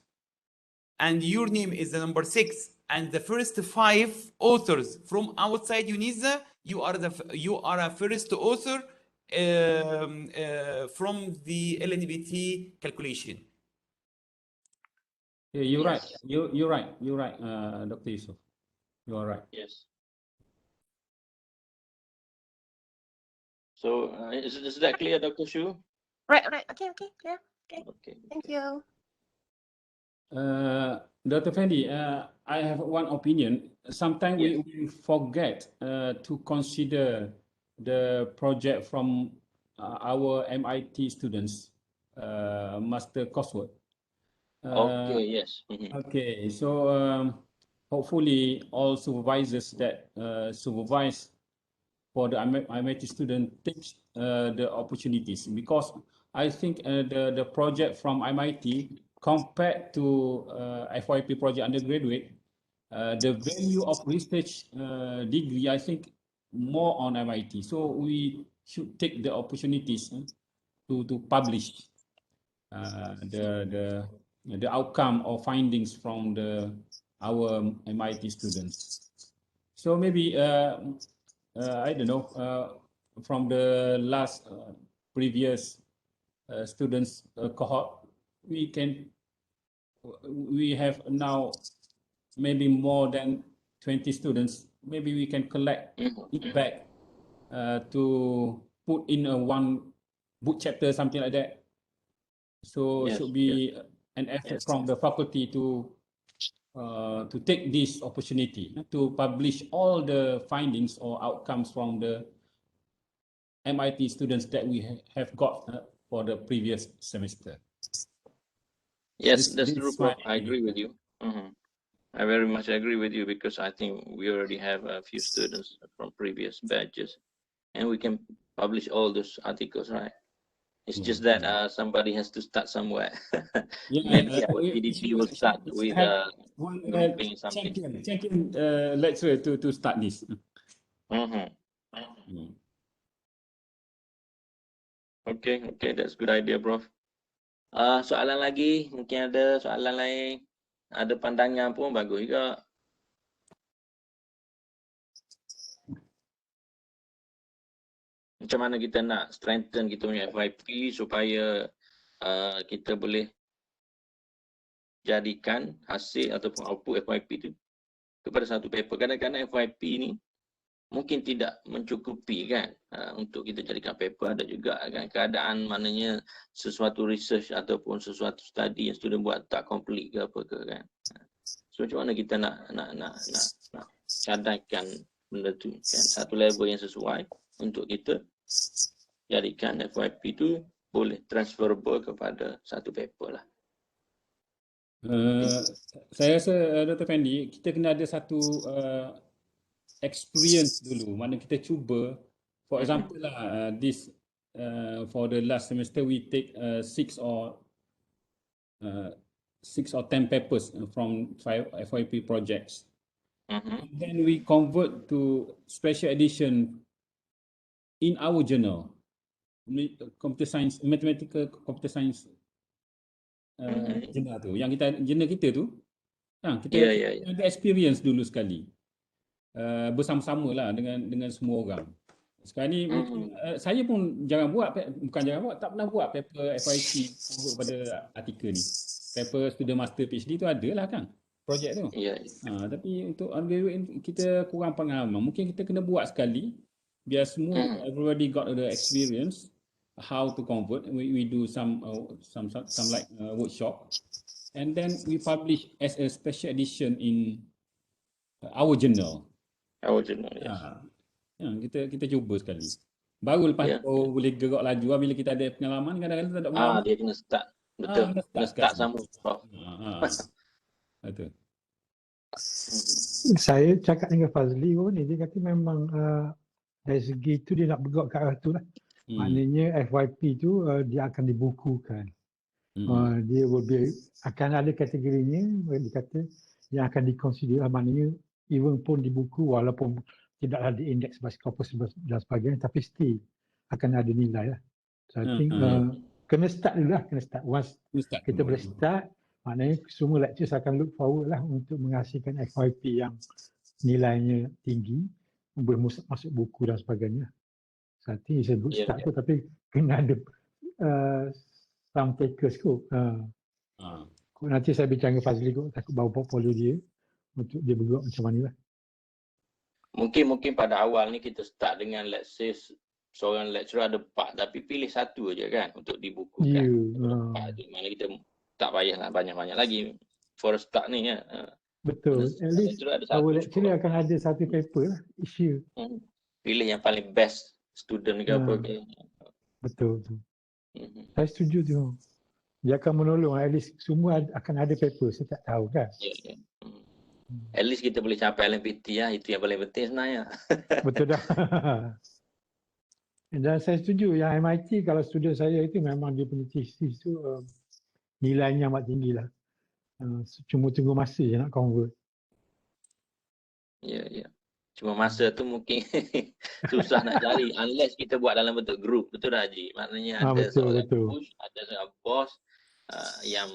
[SPEAKER 1] and your name is the number 6 and the first 5 authors from outside UNISA, you are a first author from the LNBT calculation.
[SPEAKER 4] Yeah, you're right.
[SPEAKER 2] Yes.
[SPEAKER 4] You're right. You're right, Dr. Yusuf. You are right.
[SPEAKER 2] Yes. So is that clear, Dr. Shu?
[SPEAKER 6] Right. Okay, clear.
[SPEAKER 2] Okay.
[SPEAKER 6] Thank you.
[SPEAKER 4] Dr. Fendi, I have one opinion. Sometimes
[SPEAKER 2] Yes.
[SPEAKER 4] we forget to consider the project from our MIT students, master coursework.
[SPEAKER 2] Okay, yes. Mhm.
[SPEAKER 4] Okay, so hopefully all supervisors that supervise for the MIT student takes the opportunities, because I think the project from MIT compared to FYP project undergraduate, the value of research degree, I think more on MIT. So we should take the opportunities to publish the outcome or findings from our MIT students. So maybe I don't know, from the last previous students cohort, we have now maybe more than 20 students. Maybe we can collect it back to put in one book chapter, something like that. So
[SPEAKER 2] Yes,
[SPEAKER 4] should be an effort from the faculty to take this opportunity to publish all the findings or outcomes from the MIT students that we have got for the previous semester.
[SPEAKER 2] Yes,
[SPEAKER 4] This
[SPEAKER 2] that's true,
[SPEAKER 4] is my
[SPEAKER 2] Prof. I agree with you. I very much agree with you, because I think we already have a few students from previous batches, and we can publish all those articles, right? It's just that somebody has to start somewhere. Maybe our PDP will start with
[SPEAKER 4] one
[SPEAKER 2] grouping something.
[SPEAKER 4] champion lecturer to start this.
[SPEAKER 2] Okay, that's good idea, Prof. Soalan lagi, mungkin ada soalan lain, ada pandangan pun bagus juga. Macam mana kita nak strengthen kita punya FYP supaya kita boleh jadikan hasil ataupun output FYP itu kepada satu paper. Kadang-kadang FYP ni mungkin tidak mencukupi kan untuk kita jadikan paper. Ada juga kan keadaan maknanya sesuatu research ataupun sesuatu study yang student buat tak complete ke apa ke kan. So macam mana kita nak cadangkan benda tu kan, satu level yang sesuai untuk kita jadikan FYP tu boleh transferable kepada satu paper lah.
[SPEAKER 4] Saya rasa Dr. Fendi, kita kena ada satu experience dulu. Mana kita cuba, for example lah, this for the last semester we take 6 or 10 papers from 5 FYP projects. And then we convert to special edition in our journal, computer science, mathematical computer science journal tu. Yang journal kita tu, kita ada experience dulu sekali. Bersama-sama lah dengan semua orang. Sekarang ni mungkin, saya pun tak pernah buat paper FYP pada artikel ni. Paper student master PhD tu ada lah kan, projek tu. Tapi untuk undergraduate kita kurang pengalaman. Mungkin kita kena buat sekali biar semua everybody got the experience how to convert. We do some like workshop, and then we publish as a special edition in our journal.
[SPEAKER 2] Our journal, yes.
[SPEAKER 4] Kita cuba sekali. Baru lepas tu boleh gerak laju. Bila kita ada pengalaman, kadang-kadang tak ada pengalaman.
[SPEAKER 2] Dia kena start. Betul. Kena start sama.
[SPEAKER 4] Betul.
[SPEAKER 3] Saya cakap dengan Fazli pun ni, dia kata memang dari segi tu dia nak bergerak ke arah tu lah. Maknanya FYP tu dia akan dibukukan. Dia akan ada kategorinya, dia kata yang akan dikonsider, maknanya even pun di buku walaupun tidaklah di indeks basis corpus dan sebagainya, tapi still akan ada nilai lah. So I think kena start dulu lah, kena start. Once kita boleh start, Maknanya semua lecturers akan look forward lah untuk menghasilkan FYP yang nilainya tinggi, boleh masuk buku dan sebagainya. So, I think it's a good start tu, tapi kena ada some takers kot. Nanti saya bincang dengan Fazli kot, takut bawa portfolio dia untuk dia bergerak macam mana lah.
[SPEAKER 2] Mungkin pada awal ni kita start dengan let's say seorang lecturer ada 4 tapi pilih satu aja kan untuk dibukukan. Mana kita tak payahlah banyak-banyak lagi for a start ni ya.
[SPEAKER 3] Betul. At least our lecturer akan ada satu paper lah, issue.
[SPEAKER 2] Pilih yang paling best student ke apa ke.
[SPEAKER 3] Betul. Saya setuju tu. Dia akan menolong, at least semua akan ada paper, saya tak tahu kan.
[SPEAKER 2] At least kita boleh capai LMPT ya, itu yang paling penting sebenarnya.
[SPEAKER 3] Betul dah. Dan saya setuju yang MIT kalau student saya itu memang dia punya thesis tu nilainya amat tinggi lah. Cuma tunggu masa je nak convert.
[SPEAKER 2] Ya. Cuma masa tu mungkin susah nak cari unless kita buat dalam bentuk group. Betul tak Haji? Maknanya ada seorang push, ada seorang boss yang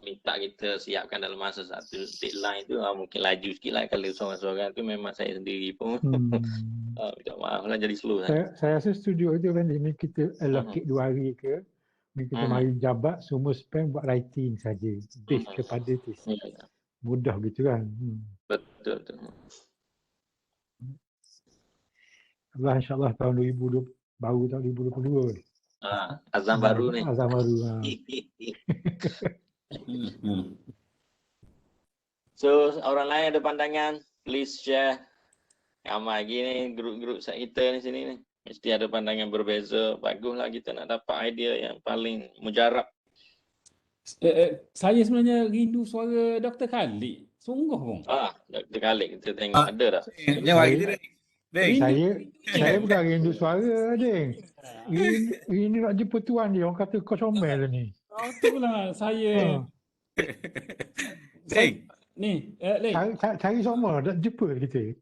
[SPEAKER 2] minta kita siapkan dalam masa satu deadline tu mungkin laju sikit lah. Kalau seorang-seorang tu memang saya sendiri pun minta maaf lah jadi slow.
[SPEAKER 3] Saya rasa setuju itu kan, ini kita allocate 2 hari ke, ini kita mari jabat semua spend buat writing saja based kepada thesis. Mudah gitu kan.
[SPEAKER 2] Betul.
[SPEAKER 3] Allah insyaAllah tahun 2020 baru tahun 2022.
[SPEAKER 2] Azam baru ni.
[SPEAKER 3] Azam baru.
[SPEAKER 2] So orang lain ada pandangan, please share. Ramai lagi ni grup-grup kita ni sini ni. Mesti ada pandangan berbeza. Baguslah kita nak dapat idea yang paling mujarab.
[SPEAKER 4] Saya sebenarnya rindu suara Dr. Khalid. Sungguh pun.
[SPEAKER 2] Dr. Khalid kita tengok ada dah.
[SPEAKER 3] Saya bukan rindu suara, Ding. Rindu nak jumpa tuan dia. Orang kata kau comel ni.
[SPEAKER 4] Itulah saya. Ni,
[SPEAKER 3] cari sama, nak jumpa kita.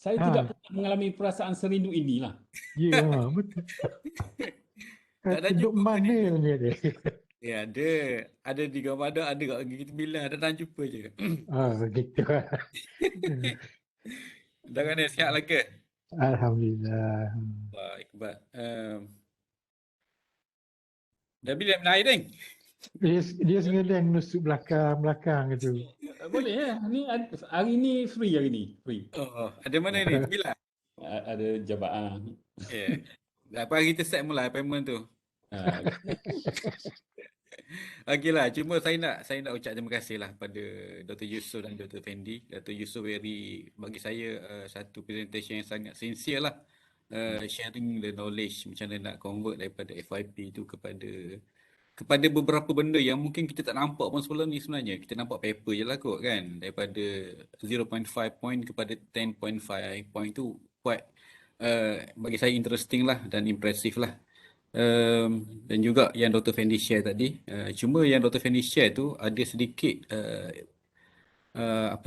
[SPEAKER 4] Saya tidak pernah mengalami perasaan serindu inilah.
[SPEAKER 3] Ya, betul. Duduk mana ni dia?
[SPEAKER 7] Ya, ada di Gamadan, ada kat Negeri Sembilan, ada nak jumpa je.
[SPEAKER 3] Gitu lah.
[SPEAKER 7] Dah kena sihat lah ke?
[SPEAKER 3] Alhamdulillah.
[SPEAKER 7] Baik, Iqbal. Dah bila nak air, Ding?
[SPEAKER 3] Dia sengaja nusuk belakang gitu.
[SPEAKER 4] Boleh ya. Ni hari ni free hari ni. Free.
[SPEAKER 7] Ada mana ni? Bila?
[SPEAKER 4] Ada jabaan.
[SPEAKER 7] Ya. Apa kita set mula appointment tu? Okeylah, cuma saya nak ucap terima kasih lah pada Dr. Yusof dan Dr. Fendi. Dr. Yusof bagi saya satu presentation yang sangat sincere lah. Sharing the knowledge macam mana nak convert daripada FYP tu kepada beberapa benda yang mungkin kita tak nampak pun sebelum ni sebenarnya. Kita nampak paper je lah kot kan. Daripada 0.5 point kepada 10.5 point tu quite bagi saya interesting lah dan impressive lah. Dan juga yang Dr. Fendi share tadi. Cuma yang Dr. Fendi share tu ada sedikit apa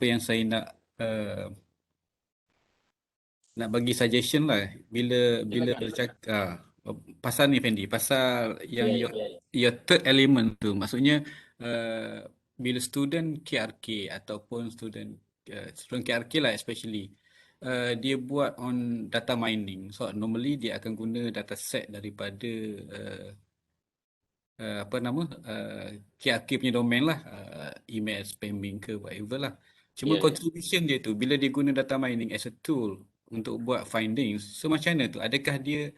[SPEAKER 7] yang saya nak bagi suggestion lah bila bercakap pasal ni Fendi, pasal yang your third element tu, maksudnya bila student KRK ataupun student KRK lah especially dia buat on data mining, so normally dia akan guna data set daripada KRK punya domain lah, email spamming ke whatever lah. Cuma contribution dia tu bila dia guna data mining as a tool untuk buat findings, so macam mana tu? Adakah dia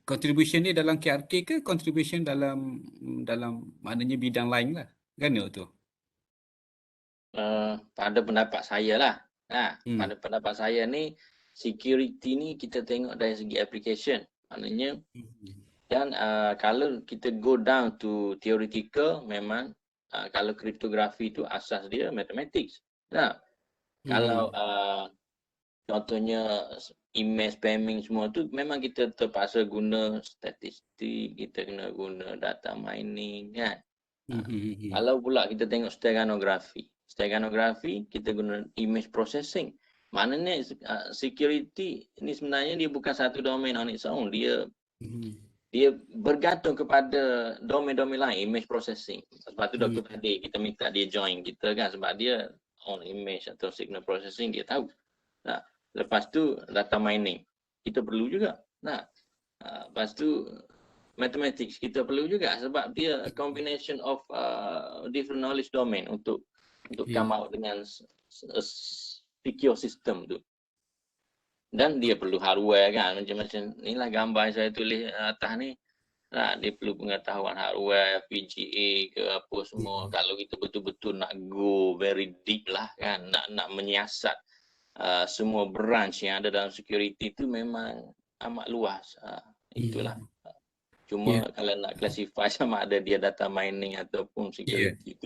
[SPEAKER 7] contribution dia dalam KRK ke contribution dalam maknanya bidang lain lah? Gana tu?
[SPEAKER 2] Pada pendapat saya lah. Pada pendapat saya ni, security ni kita tengok dari segi application. Maknanya, dan kalau kita go down to theoretical, memang kalau kriptografi tu asas dia mathematics. Kalau contohnya email spamming semua tu memang kita terpaksa guna statistik, kita kena guna data mining kan. Kalau pula kita tengok steganography kita guna image processing. Maknanya security ni sebenarnya dia bukan satu domain on its own. Dia dia bergantung kepada domain-domain lain, image processing. Sebab tu Dr. Fadi kita minta dia join kita kan, sebab dia on image atau signal processing dia tahu. Nah, lepas tu data mining kita perlu juga. Nah, lepas tu mathematics kita perlu juga sebab dia combination of different knowledge domain untuk come out dengan secure system tu. Dan dia perlu hardware kan, macam-macam inilah gambar yang saya tulis atas ni. Nah, dia perlu pengetahuan hardware, VGA ke apa semua. Kalau kita betul-betul nak go very deep lah kan, nak menyiasat semua branch yang ada dalam security tu memang amat luas. Itulah. Cuma kalau nak classify sama ada dia data mining ataupun security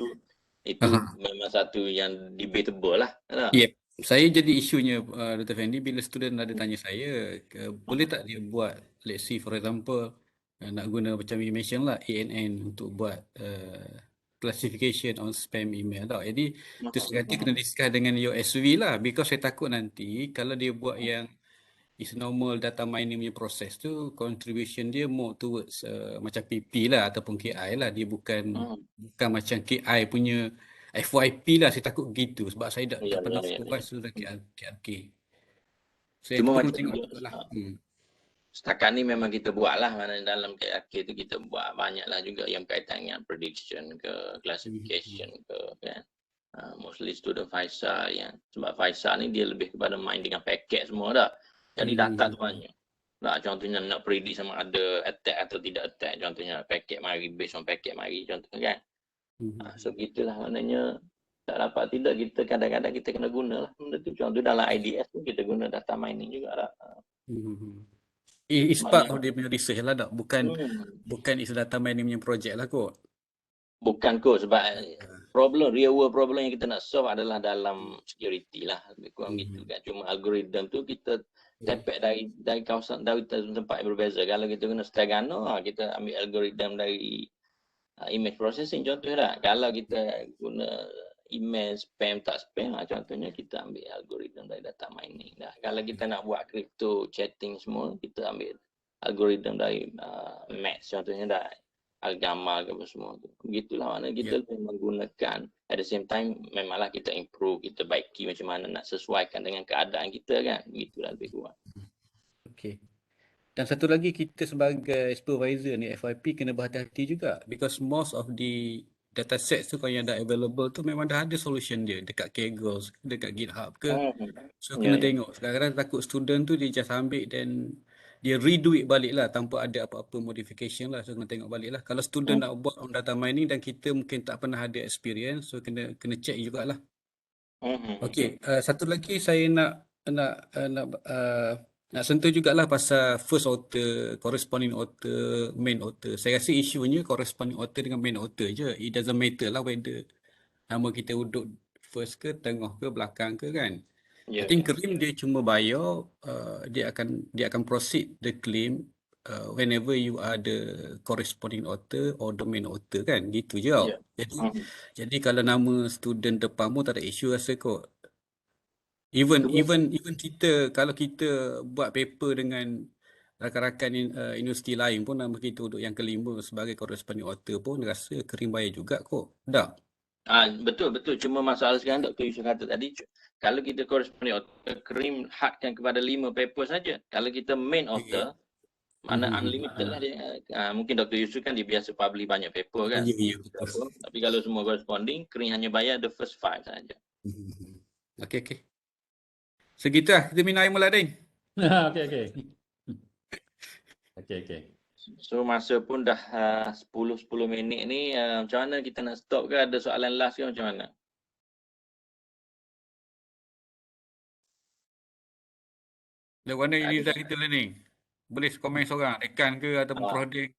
[SPEAKER 2] itu memang satu yang debatable lah.
[SPEAKER 7] Saya jadi isunya Dr. Fendi bila student ada tanya saya, boleh tak dia buat, let's say for example, nak guna macam you mention lah, ANN untuk buat classification on spam email tau. Jadi tu nanti kena discuss dengan your SV lah, because saya takut nanti kalau dia buat yang is normal data mining punya proses tu, contribution dia more towards macam PP lah ataupun KI lah, dia bukan macam KI punya FYP lah. Saya takut begitu sebab saya tak pernah supervise sudah KRK. Saya
[SPEAKER 2] cuma
[SPEAKER 7] perlu
[SPEAKER 2] macam
[SPEAKER 7] tengok lah.
[SPEAKER 2] Setakat ni memang kita buat lah, mana dalam KRK tu kita buat banyak lah juga yang berkaitan dengan prediction ke classification ke kan. Mostly student Faisal yang, sebab Faisal ni dia lebih kepada main dengan paket semua dah. Jadi data tu banyak. Nah, contohnya nak predict sama ada attack atau tidak attack. Contohnya paket mari, based on paket mari contohnya kan. So gitulah, maknanya tak dapat tidak kita kadang-kadang kita kena guna lah benda tu. Contoh dalam IDS tu kita guna data mining juga lah.
[SPEAKER 7] It's part of dia punya research lah tak? Bukan is data mining punya projek lah kot.
[SPEAKER 2] Bukan kot, sebab problem, real world problem yang kita nak solve adalah dalam security lah. Lebih kurang gitu kan. Cuma algoritma tu kita tepek dari kawasan, dari tempat yang berbeza. Kalau kita guna Stegano, kita ambil algoritma dari image processing contohnya. Kalau kita guna email spam tak spam, contohnya kita ambil algoritma dari data mining. Kalau kita nak buat crypto chatting semua, kita ambil algoritma dari Max contohnya, dari Algama ke apa semua tu. Begitulah, mana kita menggunakan, at the same time memanglah kita improve, kita baiki macam mana nak sesuaikan dengan keadaan kita kan. Begitulah lebih kurang.
[SPEAKER 7] Okay. Dan satu lagi, kita sebagai supervisor ni FYP kena berhati-hati juga, because most of the data sets tu kalau yang dah available tu memang dah ada solution dia dekat Kaggle, dekat GitHub ke. So kena tengok. Kadang-kadang takut student tu dia just ambil dan dia redo it balik lah tanpa ada apa-apa modification lah. So kena tengok balik lah. Kalau student nak buat on data mining dan kita mungkin tak pernah ada experience, so kena check jugalah. Okay, satu lagi saya nak sentuh jugalah pasal first author, corresponding author, main author. Saya rasa isunya corresponding author dengan main author je. It doesn't matter lah whether nama kita duduk first ke, tengah ke, belakang ke kan. I think claim dia cuma bayar, dia akan proceed the claim whenever you are the corresponding author or the main author kan. Gitu je. Jadi kalau nama student depan pun tak ada isu rasa kot. Even kita, kalau kita buat paper dengan rakan-rakan universiti lain pun nama kita duduk yang kelima sebagai corresponding author pun rasa kering bayar juga kok. Tak?
[SPEAKER 2] Betul. Cuma masalah sekarang Dr. Yusuf kata tadi, kalau kita corresponding author, kering hadkan kepada 5 paper saja. Kalau kita main author, mana unlimited lah dia. Mungkin Dr. Yusuf kan dia biasa publish banyak paper kan.
[SPEAKER 7] Betul.
[SPEAKER 2] Tapi kalau semua corresponding, kering hanya bayar the first 5 saja.
[SPEAKER 7] Okay. Segitu lah. Kita minum air mula, Ding.
[SPEAKER 4] Okay.
[SPEAKER 2] So masa pun dah 10 minit ni. Macam mana kita nak stop ke? Ada soalan last ke macam mana?
[SPEAKER 7] Dari mana Iniza kita learning? Boleh komen seorang, Rekan ke ataupun Prof. Ding.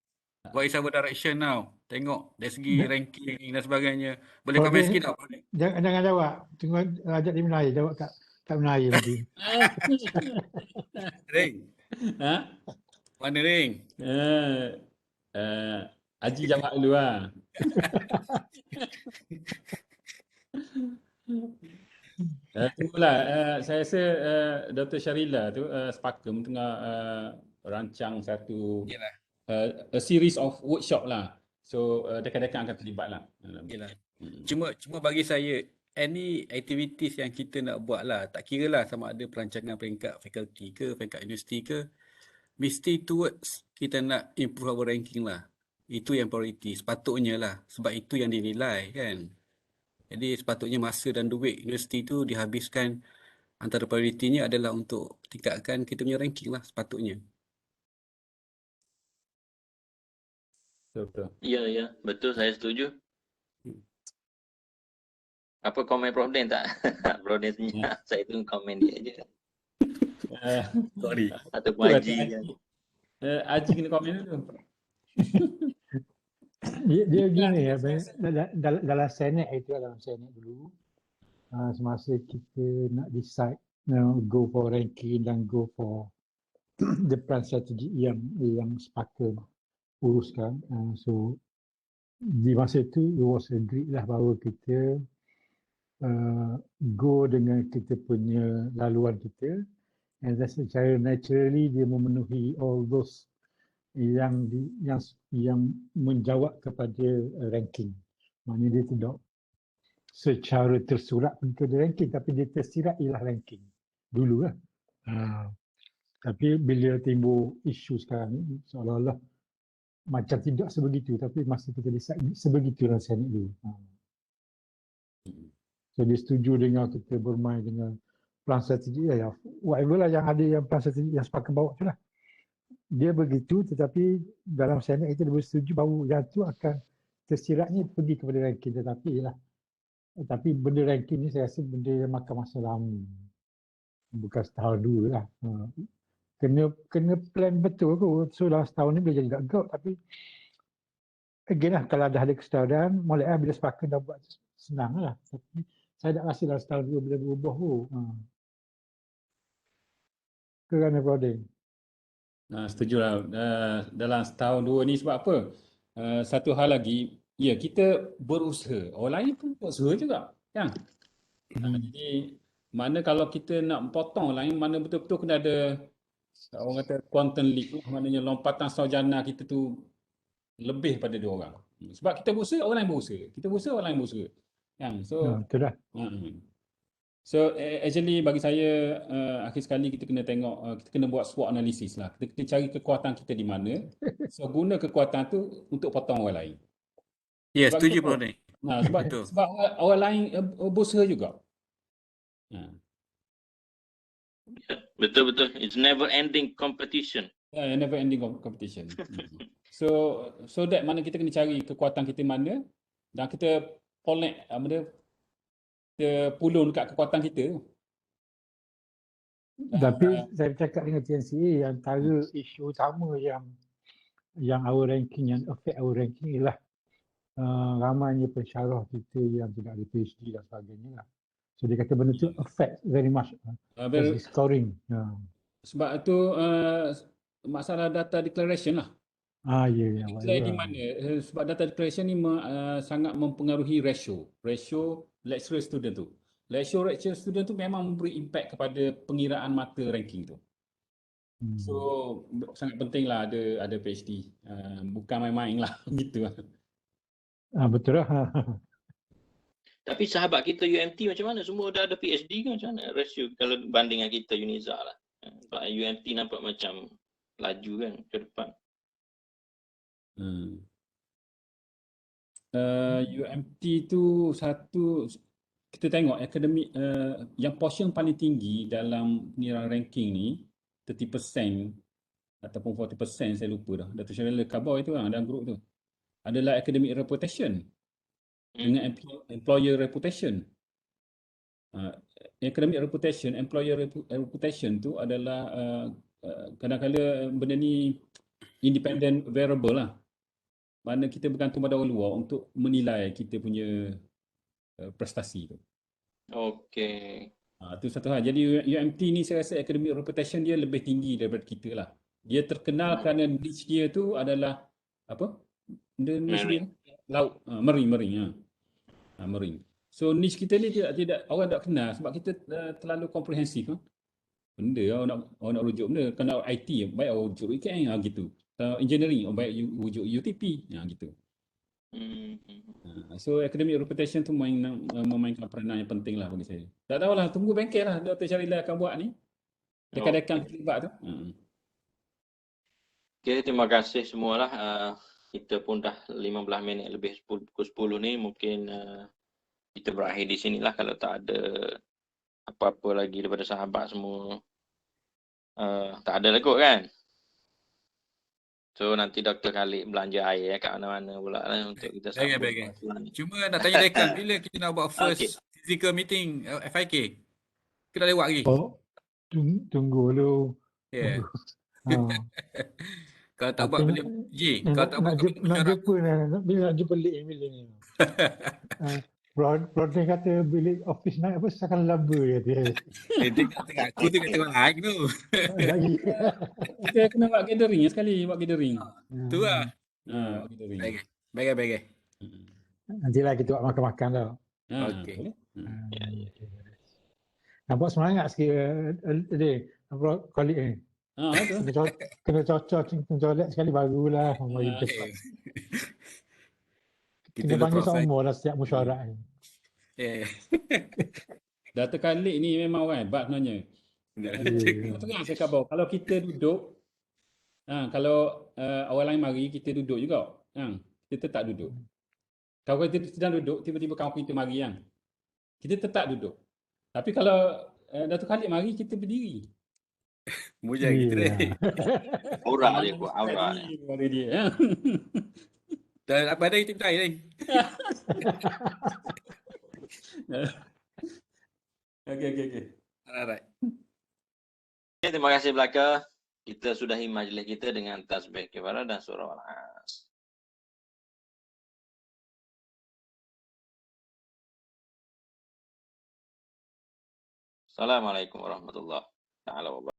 [SPEAKER 7] What is our direction now? Tengok dari segi ranking dan sebagainya. Boleh komen sikit tak?
[SPEAKER 3] Jangan jawab. Tunggu ajak dia minum air. Jawab kat minum air nanti.
[SPEAKER 7] Ring. Mana Ring?
[SPEAKER 4] Haji jawab dulu lah. Itulah, saya rasa Dr. Sharila tu sepakat tengah rancang satu a series of workshop lah. So dekan-dekan akan terlibat lah.
[SPEAKER 7] Yelah. Cuma bagi saya, any activities yang kita nak buat lah, tak kira lah sama ada perancangan peringkat faculty ke, peringkat universiti ke, mesti towards kita nak improve our ranking lah. Itu yang priority, sepatutnya lah. Sebab itu yang dinilai kan. Jadi sepatutnya masa dan duit universiti tu dihabiskan, antara prioritinya adalah untuk tingkatkan kita punya ranking lah sepatutnya.
[SPEAKER 4] Betul.
[SPEAKER 2] Ya, betul, saya setuju. Apa komen Prof Den tak? Prof Den senyap, saya tunggu komen dia je.
[SPEAKER 7] Sorry.
[SPEAKER 2] Ataupun Haji kan.
[SPEAKER 4] Haji kena komen dulu.
[SPEAKER 3] Dia gini ya, dalam Senate itu, dalam Senate dulu, semasa kita nak decide, go for ranking dan go for the plan strategi yang sepakat uruskan. So di masa itu it was agreed lah bahawa kita go dengan kita punya laluan kita, and then secara naturally dia memenuhi all those yang menjawab kepada ranking. Maknanya dia tidak secara tersurat pun ke ranking, tapi dia tersirat ialah ranking dulu lah. Tapi bila timbul isu sekarang ni, seolah-olah macam tidak sebegitu, tapi masa kita decide sebegitu lah Senate dulu. So dia setuju dengan kita bermain dengan plan strategi, ya whatever lah yang ada, yang plan strategi yang sepakat bawa tu lah. Dia begitu, tetapi dalam Senate itu dia bersetuju bahawa yang tu akan tersiratnya pergi kepada ranking, tapi benda ranking ni saya rasa benda yang makan masa lama, bukan setahun dulu lah. Kena plan betul kot. So dalam setahun ni boleh jadi tak gout, tapi again lah, kalau dah ada kesedaran, mulai lah bila sepakat dah buat senang lah. Tapi saya tak rasa dalam setahun dulu bila berubah kot. Kerana Prof.
[SPEAKER 4] Setuju lah. Dalam setahun dua ni sebab apa? Satu hal lagi, ya kita berusaha. Orang lain pun berusaha juga. Kan? Jadi mana kalau kita nak potong orang lain, mana betul-betul kena ada orang kata quantum leap, maknanya lompatan sarjana kita tu lebih pada dua orang. Sebab kita berusaha, orang lain berusaha. Kita berusaha, orang lain berusaha. Kan? So,
[SPEAKER 3] betul dah.
[SPEAKER 4] So actually bagi saya akhir sekali kita kena tengok, kita kena buat SWOT analysis lah. Kita kena cari kekuatan kita di mana. So guna kekuatan tu untuk potong orang lain.
[SPEAKER 7] Ya, setuju Prof. Den.
[SPEAKER 4] Sebab orang lain berusaha juga.
[SPEAKER 2] Betul. It's never ending competition.
[SPEAKER 4] Never ending competition. So that mana kita kena cari kekuatan kita mana dan kita connect kita pulun dekat kekuatan kita.
[SPEAKER 3] Tapi saya bercakap dengan TNCA, antara isu utama yang our ranking, yang affect our ranking ialah ramainya pensyarah kita yang tidak ada PhD dan sebagainya lah. So dia kata benda tu affect very much scoring.
[SPEAKER 4] Sebab itu masalah data declaration lah.
[SPEAKER 3] Ya.
[SPEAKER 4] Declare di mana? Sebab data declaration ni sangat mempengaruhi ratio lecturer student tu. Lecturer student tu memang memberi impact kepada pengiraan mata ranking tu. So sangat penting lah ada PhD. Bukan main-main lah gitu.
[SPEAKER 3] Betul lah.
[SPEAKER 2] Tapi sahabat kita UMT macam mana? Semua dah ada PhD ke macam mana ratio kalau banding dengan kita Uniza lah. Sebab UMT nampak macam laju kan ke depan.
[SPEAKER 4] UMT tu satu, kita tengok akademik yang portion paling tinggi dalam pengiraan ranking ni 30% ataupun 40%, saya lupa dah. Dato' Syarila khabar itu dalam grup tu. Adalah academic reputation dengan employer reputation. Academic reputation, employer reputation tu adalah kadang-kadang benda ni independent variable lah. Mana kita bergantung pada orang luar untuk menilai kita punya prestasi tu.
[SPEAKER 2] Okey.
[SPEAKER 4] Itu satu hal. Jadi UMT ni saya rasa academic reputation dia lebih tinggi daripada kita lah. Dia terkenal kerana niche dia tu adalah apa? Niche dia laut, marine. Marine. So niche kita ni tidak orang tak kenal sebab kita terlalu komprehensif. Benda orang nak rujuk benda. Kalau IT baik orang rujuk IKN gitu. engineering, baik wujud UTP, gitu. So academic reputation tu memainkan peranan yang penting lah bagi saya. Tak tahulah, tunggu bengkel lah Dr. Syarila akan buat ni. Dekan-dekan terlibat tu.
[SPEAKER 2] Okay, terima kasih semualah. Kita pun dah 15 minit lebih pukul 10 ni. Mungkin kita berakhir di sinilah kalau tak ada apa-apa lagi daripada sahabat semua. Tak ada lah kot kan? So nanti Dr. Khalid belanja air kat mana-mana pula lah untuk kita sambut.
[SPEAKER 7] Cuma nak tanya Dekan, bila kita nak buat first physical meeting FIK? Kita dah lewat lagi?
[SPEAKER 3] Oh, tunggu dulu.
[SPEAKER 7] Ya. Kalau tak buat bila kalau tak buat
[SPEAKER 3] nak jumpa bila nak jumpa bilik ni. Rodney kata bilik office naik apa seakan laba dia.
[SPEAKER 7] Aku tu kata orang lain tu.
[SPEAKER 4] Kita kena buat gathering sekali, buat gathering.
[SPEAKER 7] Tu lah. Baik.
[SPEAKER 3] Nantilah kita buat makan-makan tau.
[SPEAKER 7] Okey.
[SPEAKER 3] Nampak semangat sikit dia. Nampak kolik ni. Kena cocok, kena colek sekali barulah. Kita panggil seumur lah setiap mesyuarat ni.
[SPEAKER 4] Dr. Khalid ni memang orang hebat sebenarnya. Tengah saya khabar, kalau kita duduk, kalau orang lain mari, kita duduk juga. Kita tetap duduk. Kalau kita sedang duduk, tiba-tiba kawan kita mari kan. Kita tetap duduk. Tapi kalau Dr. Khalid mari, kita berdiri.
[SPEAKER 7] Mujah kita ni.
[SPEAKER 2] Aura dia buat, aura
[SPEAKER 4] dia.
[SPEAKER 7] Dan apa ada kita try ni?
[SPEAKER 4] Okay.
[SPEAKER 7] Alright.
[SPEAKER 2] Okay, terima kasih belaka. Kita sudahi majlis kita dengan tasbih kifarah dan surah Al-As. Assalamualaikum warahmatullahi wabarakatuh.